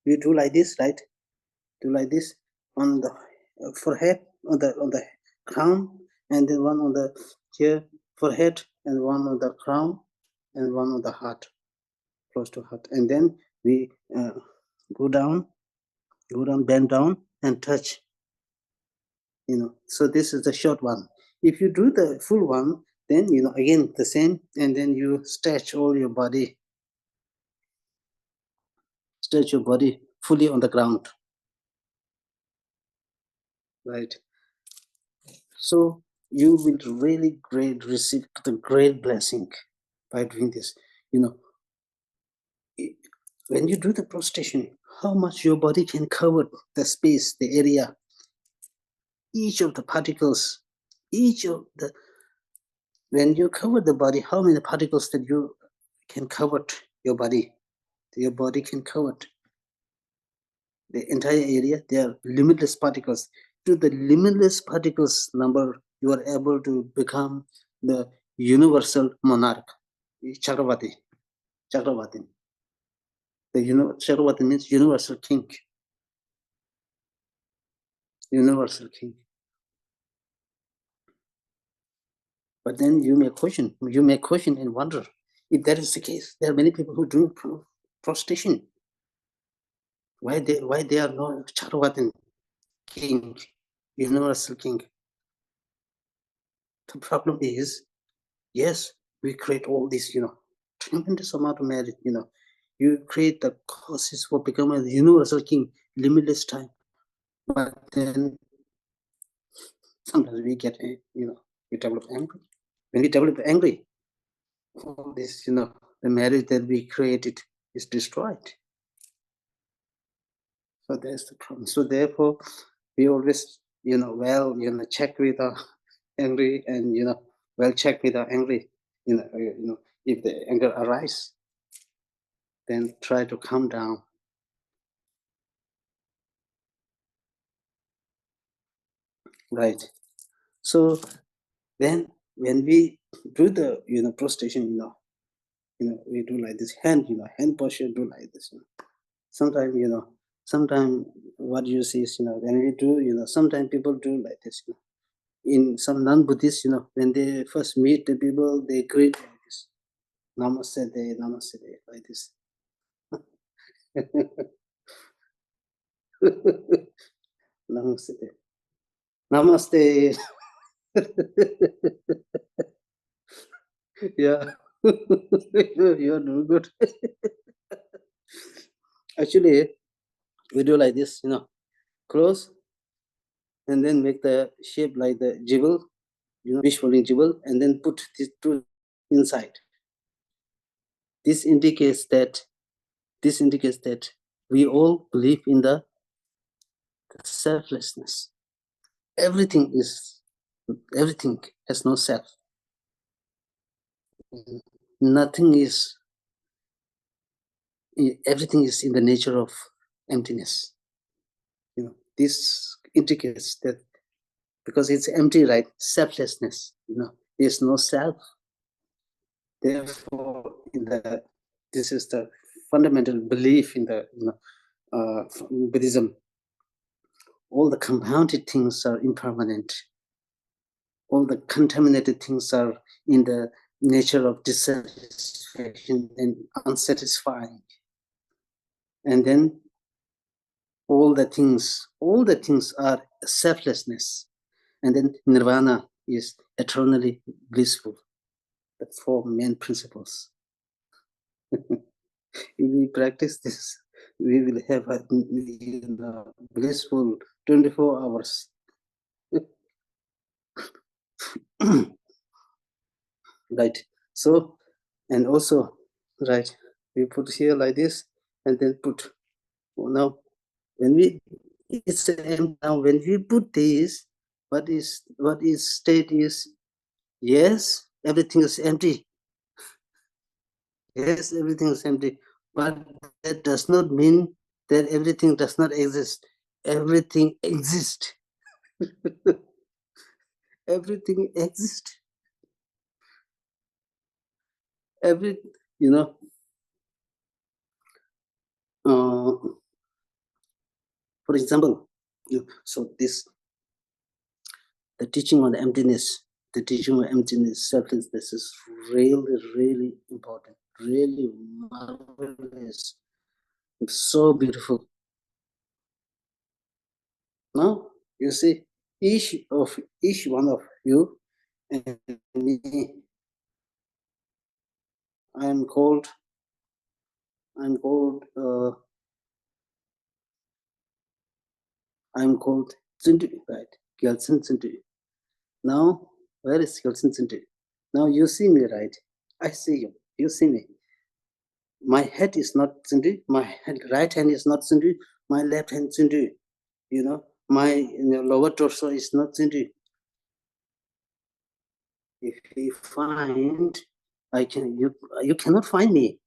Speaker 1: we do like this, right? Do like this on the forehead, on the crown, and then one on the here forehead, and one on the crown, and one on the heart, close to heart, and then we go down, bend down, and touch. So this is the short one. If you do the full one, then again the same, and then you stretch all your body, fully on the ground, right? So you will really receive the great blessing by doing this. When you do the prostration, how much your body can cover the space, the area, each of the particles, when you cover the body, how many particles that you can cover your body? Your body can cover the entire area. There are limitless particles. To the limitless particles number, you are able to become the universal monarch, Chakravati. The Chakravati means universal king. Universal king. But then you may question and wonder, if that is the case, there are many people who do prostration. Why they are not Chakravati king, universal king? The problem is, yes, we create all this, tremendous amount of merit, you create the causes for becoming the universal king, limitless time. But then sometimes we get, we develop angry. When we develop angry, all this, the marriage that we created is destroyed. So that's the problem. So therefore, we always, check with our angry, and check with our angry. If the anger arises, then try to calm down. Right. So then when we do the prostration, we do like this hand, hand posture, do like this. Sometimes, sometimes what you see is, when we do, sometimes people do like this. In some non-Buddhists, when they first meet the people, they greet like this. Namaste, namaste, like this. Namaste. Namaste. Yeah. You're doing good. Actually, we do like this, close, and then make the shape like the jewel, wishfully jewel, and then put these two inside. This indicates that we all believe in the selflessness. Everything has no self. Nothing is. Everything is in the nature of emptiness. This indicates that because it's empty, right? Selflessness. There's no self. Therefore, this is the fundamental belief in the Buddhism. All the compounded things are impermanent. All the contaminated things are in the nature of dissatisfaction and unsatisfying. And then all the things are selflessness. And then nirvana is eternally blissful. The four main principles. If we practice this, we will have a blissful 24 hours. Right. So, and also, right, we put here like this, and then put. Now, when we put this, what is state is, yes, everything is empty. Yes, everything is empty, but that does not mean that everything does not exist. Everything exists. Everything exists. For example, so the teaching on emptiness, selflessness is really, really important, really marvelous, so beautiful. Now, you see, each one of you and me, I'm called Tsindu, right? Gyaltsen Tsindu. Now, where is Gyaltsen Tsindu? Now you see me, right? I see you. You see me. My head is not Tsindu. My right hand is not Tsindu. My left hand Tsindu. My lower torso is not Tsindu. If you find, you cannot find me.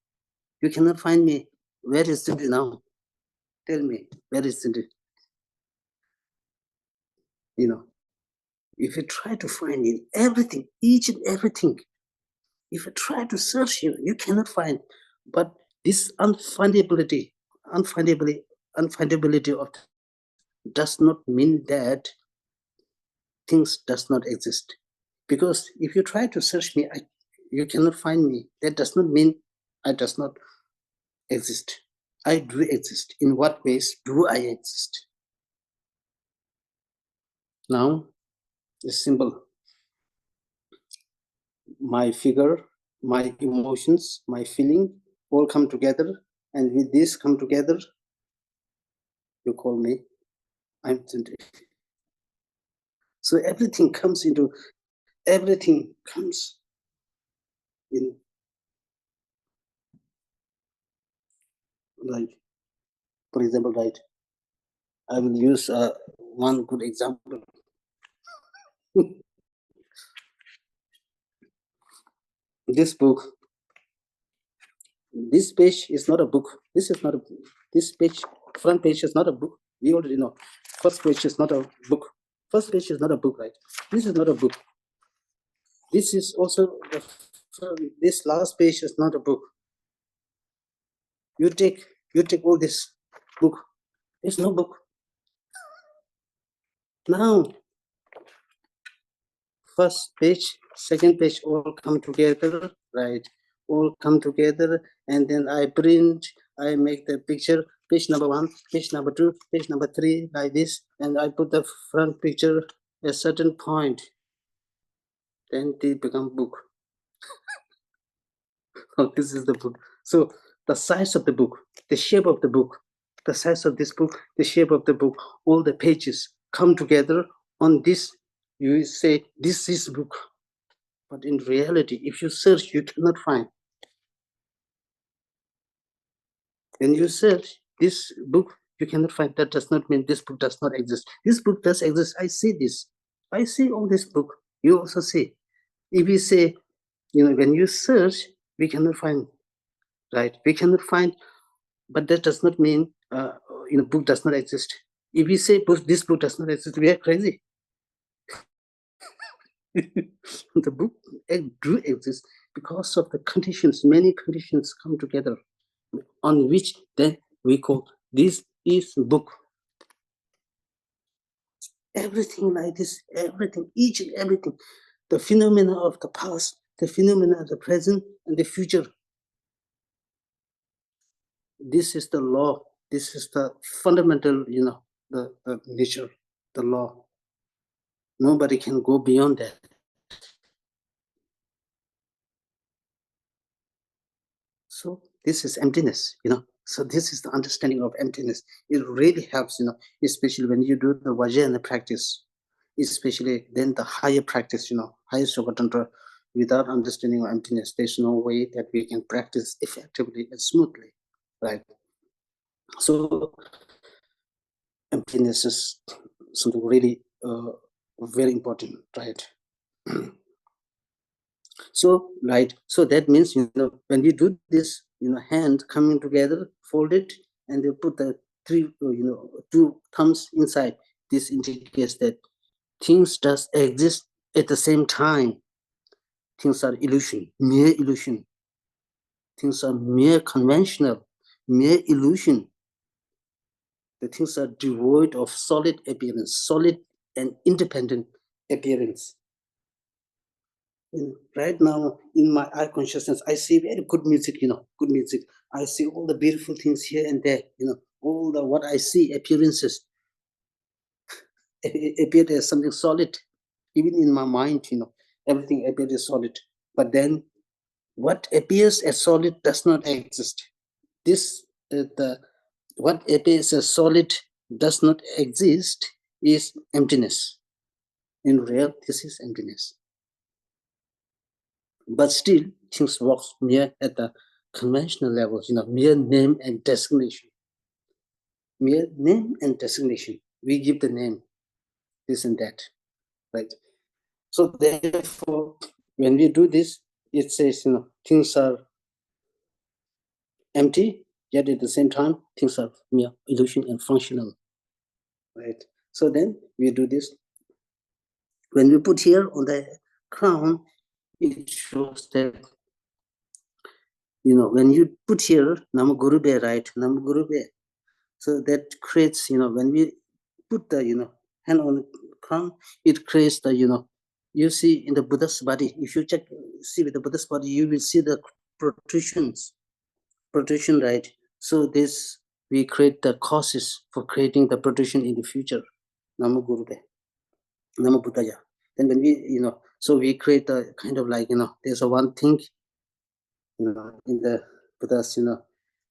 Speaker 1: You cannot find me. Where is Tsindu now? Tell me, where is Tsindu? If you try to find in everything, each and everything, if you try to search, you cannot find. But this unfindability of does not mean that things does not exist. Because if you try to search me, you cannot find me. That does not mean I does not exist. I do exist. In what ways do I exist? Now, it's simple. My figure, my emotions, my feeling all come together, and with this come together, you call me, I'm Tsindu. So everything comes in, Like, for example, right, I will use one good example. This book, this page is not a book. This is not a book. This page, front page is not a book. We already know. First page is not a book. First page is not a book, right? This is not a book. This is also, this last page is not a book. You take all this book. There's no book. Now, first page, second page all come together, right? All come together, and then I print, I make the picture, page number 1, page number 2, page number 3, like this, and I put the front picture at a certain point. Then they become book. This is the book. So the size of the book, the shape of the book, the size of this book, the shape of the book, all the pages come together on this. You say this is book, but in reality, if you search, you cannot find. When you search this book, you cannot find. That does not mean this book does not exist. This book does exist. I see this. I see all this book. You also see. If you say, when you search, we cannot find, right? We cannot find, but that does not mean, book does not exist. If we say this book does not exist, we are crazy. The book do exist because of the conditions. Many conditions come together, on which then we call this is book. Everything like this, everything, each and everything, the phenomena of the past, the phenomena of the present, and the future. This is the law. This is the fundamental, the nature, the law. Nobody can go beyond that. So this is emptiness, So this is the understanding of emptiness. It really helps, especially when you do the Vajrayana practice, especially then the higher practice, higher Yoga Tantra. Without understanding of emptiness, there's no way that we can practice effectively and smoothly, right? So emptiness is something really very important, right? So, right. So that means, when we do this, hand coming together, fold it, and they put the two thumbs inside. This indicates that things does exist at the same time. Things are illusion, mere illusion. Things are mere conventional, mere illusion. The things are devoid of solid appearance, solid and independent appearance. Right now, in my eye consciousness, I see very good music, good music. I see all the beautiful things here and there, all the what I see appearances appeared as something solid. Even in my mind, everything appeared as solid. But then, what appears as solid does not exist. What appears as solid does not exist is emptiness. In real, this is emptiness. But still, things work mere at the conventional level, mere name and designation. Mere name and designation. We give the name, this and that, right? So therefore, when we do this, it says, things are empty, yet at the same time, things are mere illusion and functional, right? So then we do this. When we put here on the crown, it shows that, when you put here Namo Gurube, right? Namo Gurube. So that creates, when we put the, hand on the crown, it creates the, you see in the Buddha's body, if you see with the Buddha's body, you will see the protrusion, right? So this, we create the causes for creating the protrusion in the future. Namo Gurube, Namo Buddhaya. Then when we, so we create a kind of like, there's a one thing, in the Buddha's,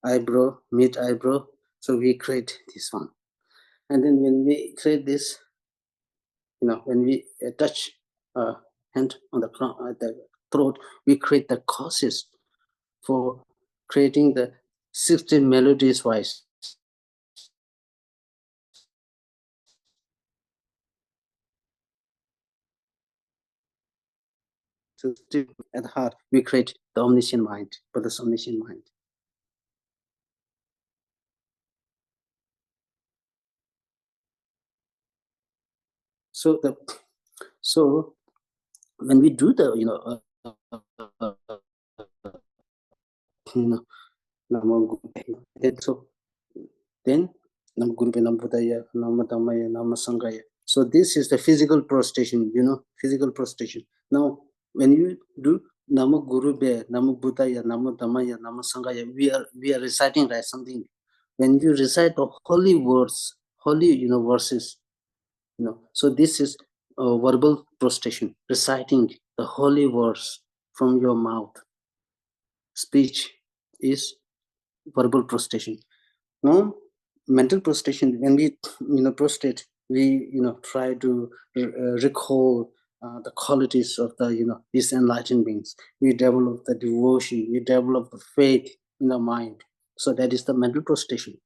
Speaker 1: eyebrow, mid eyebrow. So we create this one. And then when we create this, when we touch hand on the throat, we create the causes for creating the 16 melodies wise. 16 at heart, we create the omniscient mind, but this omniscient mind. So when we do the then Nam Guru Nam Buddhaya, Nam Dhammaya, Nam Sanghaya. So this is the physical prostration, physical prostration. Now, when you do Nama Guru Be, Nama Buddhaya, Nama Dhammaya, Nama Sanghaya, we are reciting, right, something. When you recite the holy words, holy verses, so this is verbal prostration, reciting the holy words from your mouth. Speech is verbal prostration. Now, mental prostration, when we prostrate, we try to recall the qualities of the these enlightened beings. We develop the devotion, we develop the faith in the mind. So that is the mental prostration,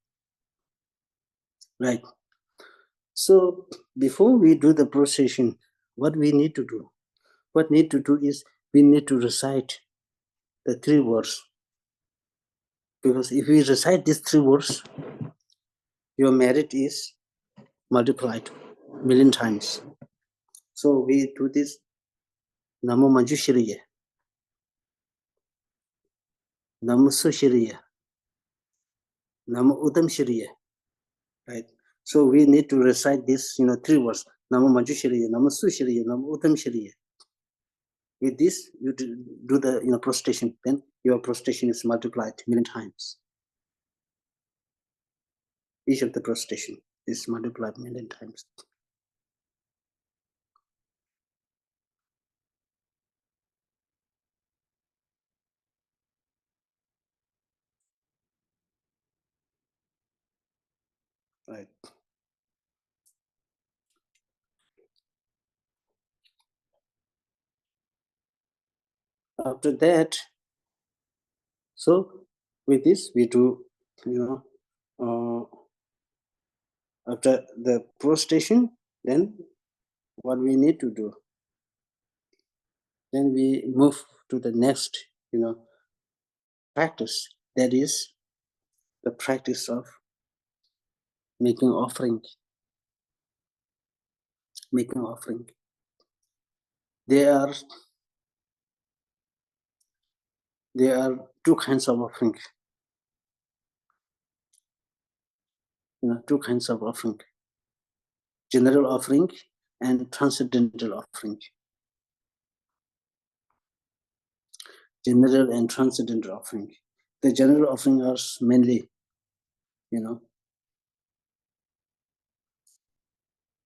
Speaker 1: right? So before we do the prostration, what we need to do? What need to do is we need to recite the 3 words. Because if we recite these 3 words, your merit is multiplied million times. So we do this Namo Manjushriya, Namo Sushriya, Namo Udamshriya, right? So we need to recite this 3 words, Namo Manjushriya, Namo Sushriya, Namo Udamshriya. With this, you do the prostration, then your prostration is multiplied million times. Each of the prostration is multiplied million times. Right. After that, so with this we do, after the prostration, then what we need to do? Then we move to the next, practice. That is the practice of making offering. Making offering. There are 2 kinds of offering. 2 kinds of offering. General offering and transcendental offering. General and transcendental offering. The general offering are mainly,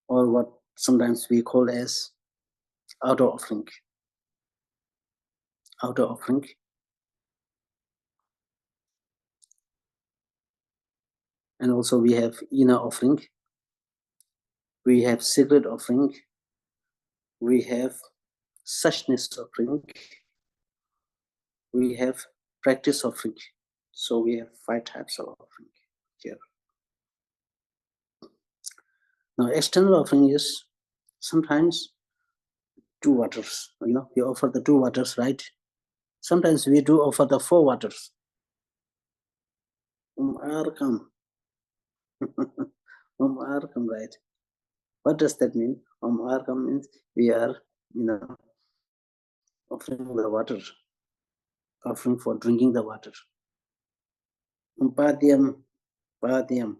Speaker 1: or what sometimes we call as outer offering. Outer offering. And also we have inner offering. We have secret offering. We have suchness offering. We have practice offering. So we have 5 types of offering here. Now, external offering is sometimes 2 waters. We offer the 2 waters, right? Sometimes we do offer the 4 waters. Arkam. Arkam, right? What does that mean? Arkam means we are, offering the water, offering for drinking the water. Padyam, Padyam.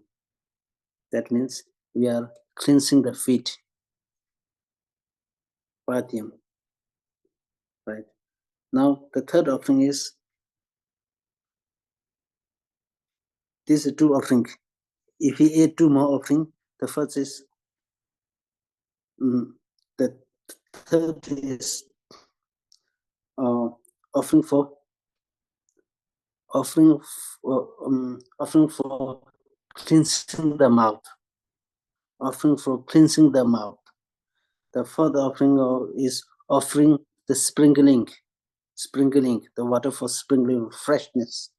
Speaker 1: That means we are cleansing the feet. Padyam. Right. Now the third offering is, these are 2 offerings. If we add 2 more offerings, the first is, the third is offering for cleansing the mouth. Offering for cleansing the mouth. The fourth offering is offering the sprinkling, the water for sprinkling freshness.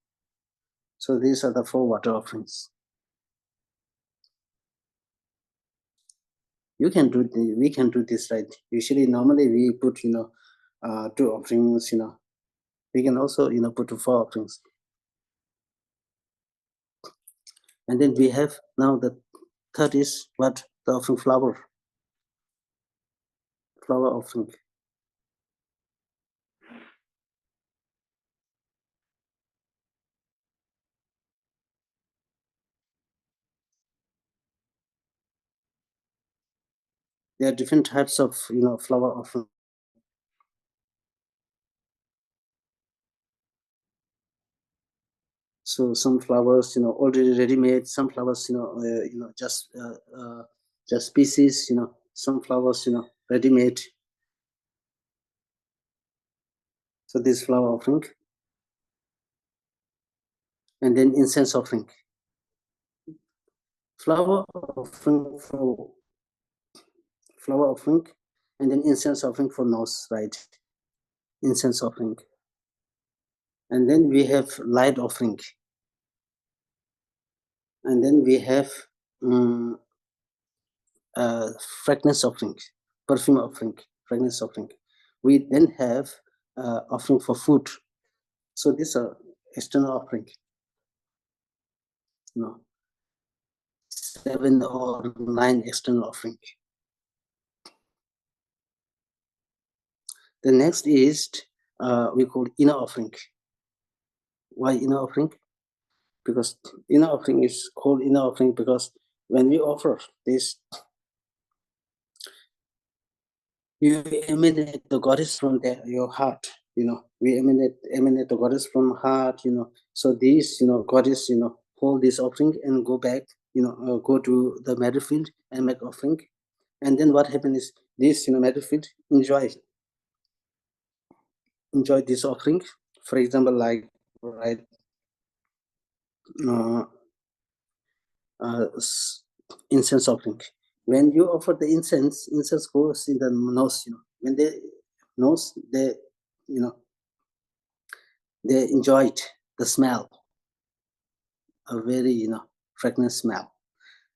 Speaker 1: So these are the 4 water offerings. We can do this, right? Usually, normally we put 2 offerings. We can also put 4 offerings, and then we have now the third is what? The offering flower offering. There are different types of flower offering. So some flowers already ready made, some flowers just pieces, some flowers ready made. So this flower offering, and then incense offering. Flower offering, and then incense offering for nose, right? Incense offering. And then we have light offering. And then we have fragrance offering, perfume offering, fragrance offering. We then have offering for food. So these are external offering. 7 or 9 external offering. The next is we call inner offering. Why inner offering? Because inner offering is called inner offering because when we offer this, you emanate the goddess from your heart. We emanate the goddess from heart. So these goddess hold this offering and go back. Go to the matter field and make offering, and then what happens is this matter field enjoy this offering. For example, like right. Incense offering. When you offer the incense goes in the nose. When they nose, they they enjoyed the smell, a very fragrant smell.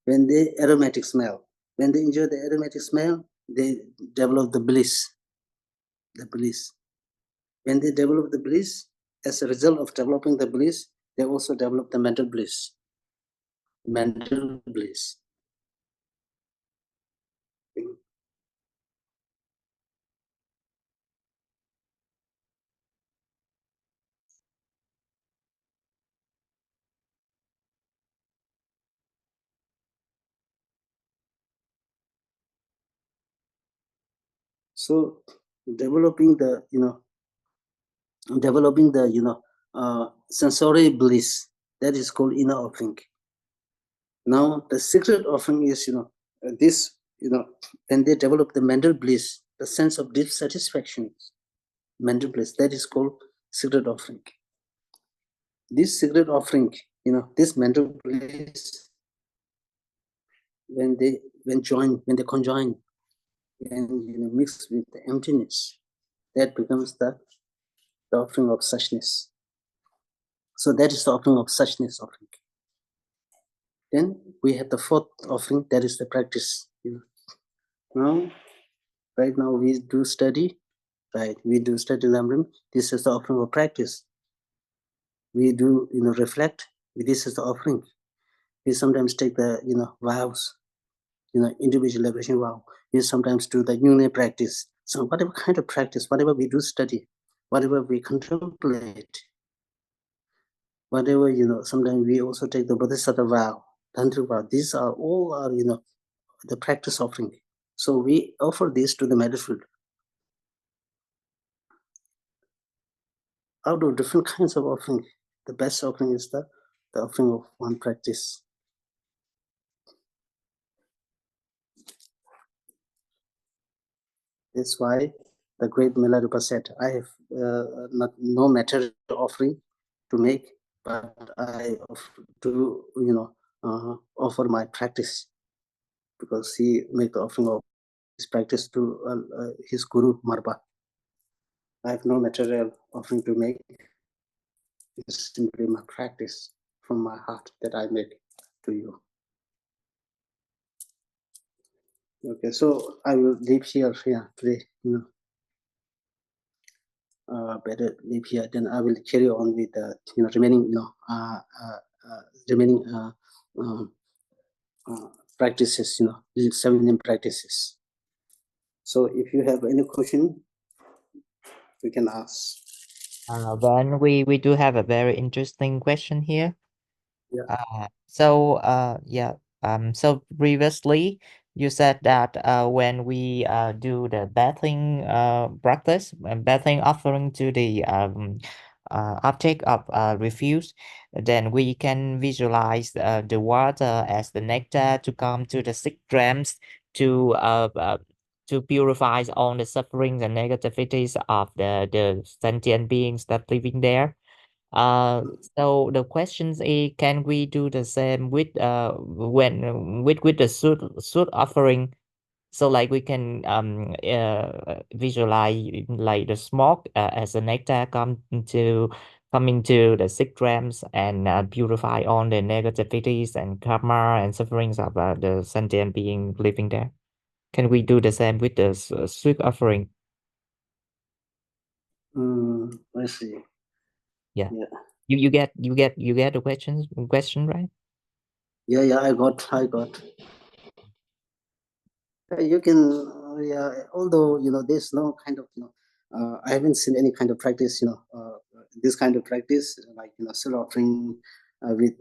Speaker 1: When they aromatic smell, when they enjoy the aromatic smell, they develop the bliss. The bliss. When they develop the bliss, as a result of developing the bliss, they also develop the mental bliss. Mental bliss. So developing the sensory bliss, that is called inner offering. Now the secret offering is this when they develop the mental bliss, the sense of deep satisfaction, mental bliss, that is called secret offering. This secret offering, this mental bliss, when they conjoin and mix with the emptiness, that becomes the offering of suchness. So that is the offering of suchness offering. Then we have the 4th offering, that is the practice. Now, right now we do study, right? We do study Lamrim. This is the offering of practice. We do reflect. This is the offering. We sometimes take the vows, individual liberation vow. We sometimes do the union practice. So whatever kind of practice, whatever we do study, whatever we contemplate, whatever sometimes we also take the bodhisattva vow, tantric vow. These are all the practice offering. So we offer this to the matter field. Out of different kinds of offering, the best offering is the offering of one practice. That's why the great Milarepa said, I have no material offering to make, but I do offer my practice, because he made the offering of his practice to his guru Marpa. I have no material offering to make. It's simply my practice from my heart that I make to you. Okay, so I will leave here today, better leave here. Then I will carry on with the remaining remaining practices, 7 practices. So if you have any question, we can ask.
Speaker 2: Then we do have a very interesting question here.
Speaker 1: Yeah.
Speaker 2: So previously you said that when we do the bathing practice and bathing offering to the object of refuse, then we can visualize the water as the nectar to come to the 6 grams to purify all the sufferings and negativities of the sentient beings that living there. So the questions is, can we do the same with with the suit offering? So like we can visualize like the smoke as the nectar coming to the 6 grams and purify all the negativities and karma and sufferings of the sentient being living there. Can we do the same with the sweet offering?
Speaker 1: I see.
Speaker 2: Yeah.
Speaker 1: Yeah.
Speaker 2: You get the question right?
Speaker 1: Yeah, I got. You can, although, there's no kind of, I haven't seen any kind of practice, this kind of practice, like, still offering with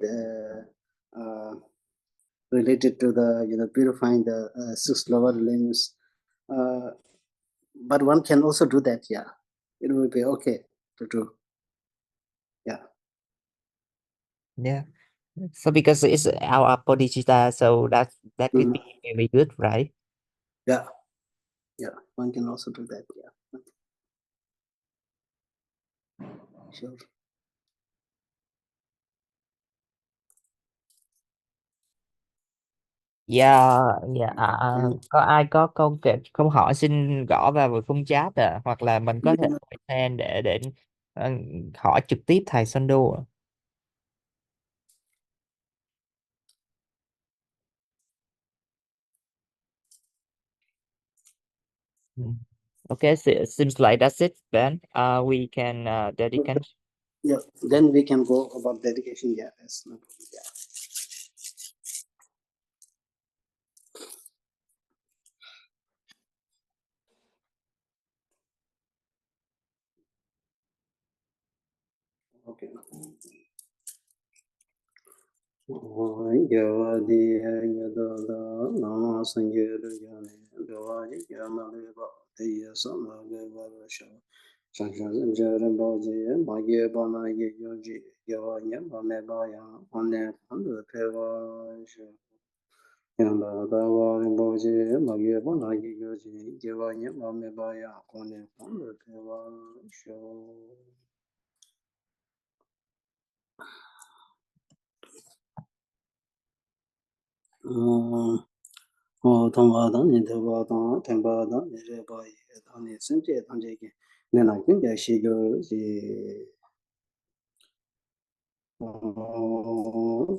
Speaker 1: related to the, purifying the 6 lower limbs. But one can also do that, yeah. It will be okay to do. Yeah.
Speaker 2: Yeah. So because it's our bodhicitta, so that could be very good, right?
Speaker 1: Yeah. Yeah. One can also do that, yeah. Sure.
Speaker 2: Yeah, có ai có câu hỏi xin gõ vào vào khung chat hoặc là mình có thể
Speaker 1: Yeah.
Speaker 2: hỏi hand để ờ, hỏi trực tiếp thầy Sando ạ. Mm. Okay, so it seems like that's it, Ben. We can dedicate.
Speaker 1: Yeah. Then we can go about dedication, yeah. That's no problem, yeah. Okay. Giờ đi giờ đó nó sinh giờ được giờ này giờ gì giờ mà đi bảo thì sao mà đi bảo sao chẳng chẳng giờ đến bao giờ mà giờ bao nay giờ gì giờ nhớ mà mẹ bảo ya con này con được theo sao nhà đó đó đến bao giờ mà giờ bao nay giờ gì giờ nhớ mà mẹ bảo ya con này con được theo sao thông qua đó nhìn thấy qua đó thành qua đó để rồi bài đó này sinh chế thằng gì kia nên là cũng giải sĩ cái gì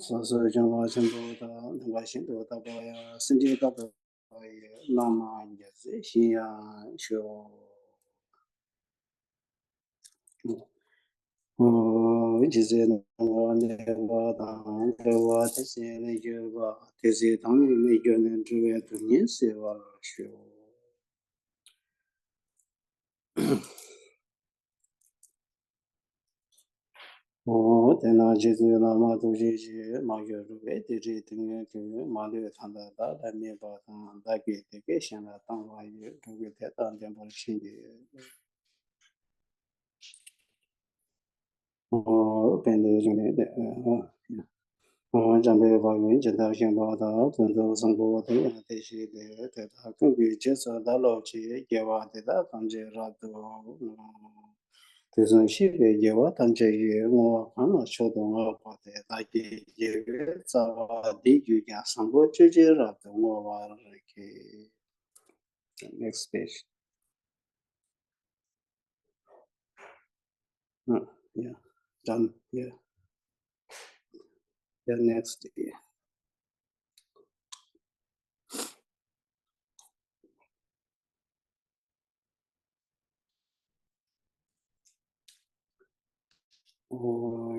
Speaker 1: sở sự trong quá trình đó thông qua sinh đó đó bài sinh chế đó bài làm mà giải sĩ số chỉ là nó này qua đó qua thế này cái qua thế thằng này cái này chủ yếu là nhân sự và số thế nào chỉ là mà tôi chỉ mà giờ rồi thì chỉ tiếng cái mà được tham gia đó là mình bảo thằng đại cái xem là tăng vào rồi cái thế tăng thêm một sinh đi bên đấy rồi đấy chẳng biết vào những chuyện đó xem bảo đó từ từ xong bộ thì là thế gì để thế đó cũng bị chết rồi đó là chỉ cái vào thì đó còn gì ra đó từ giờ ship về nhiều á thằng chị ngô hắn là số đông ở qua thế tại vì nhiều sao đi du cái sang bộ chơi chơi ra đó ngô vào cái next page yeah done yeah Yeah, next.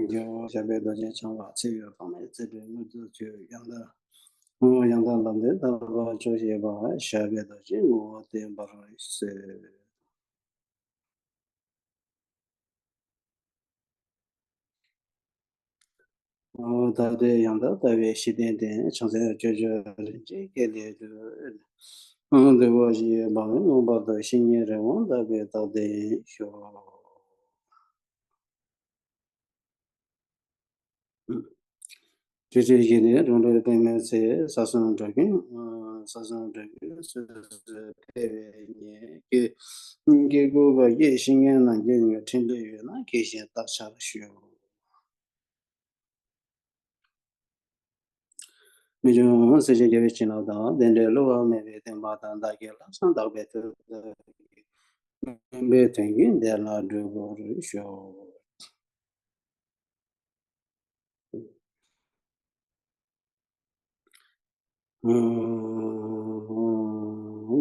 Speaker 1: 有下边多些想法，这个方面这边我就养的，养的老的到吧，这些吧，下边的这我得把是，到底养的大约西点点，常在解决这个的，对我是把我把的新年人物大概到底说，嗯。这些年，中国的北面在沙生这个，沙生这个是北面给，给个也新年呢，给个听的月呢，给些大下的学，没就世界这边见到的，连着路啊，那边等把当大给了，上到边头的，没等于的那这个学。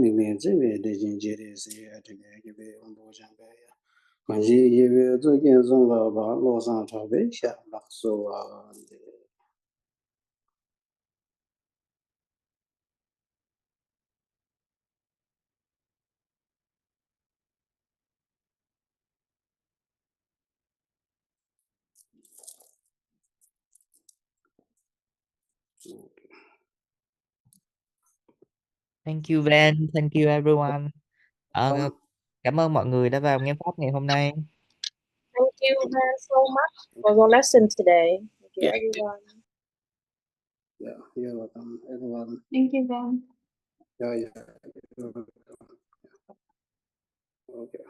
Speaker 1: 明年这边的经济的是这个这边我们讲的呀，关系因为最近中国把路上特别下拉手啊，Thank
Speaker 2: you Ben, thank you everyone. Cảm ơn mọi người đã vào nghe podcast ngày hôm nay.
Speaker 3: Thank you so much for your lesson today. Thank you, everyone.
Speaker 1: Yeah, you're welcome, everyone.
Speaker 3: Thank you, Ben.
Speaker 1: Yeah, yeah. You're welcome. Okay.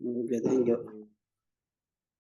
Speaker 1: Okay, thank you.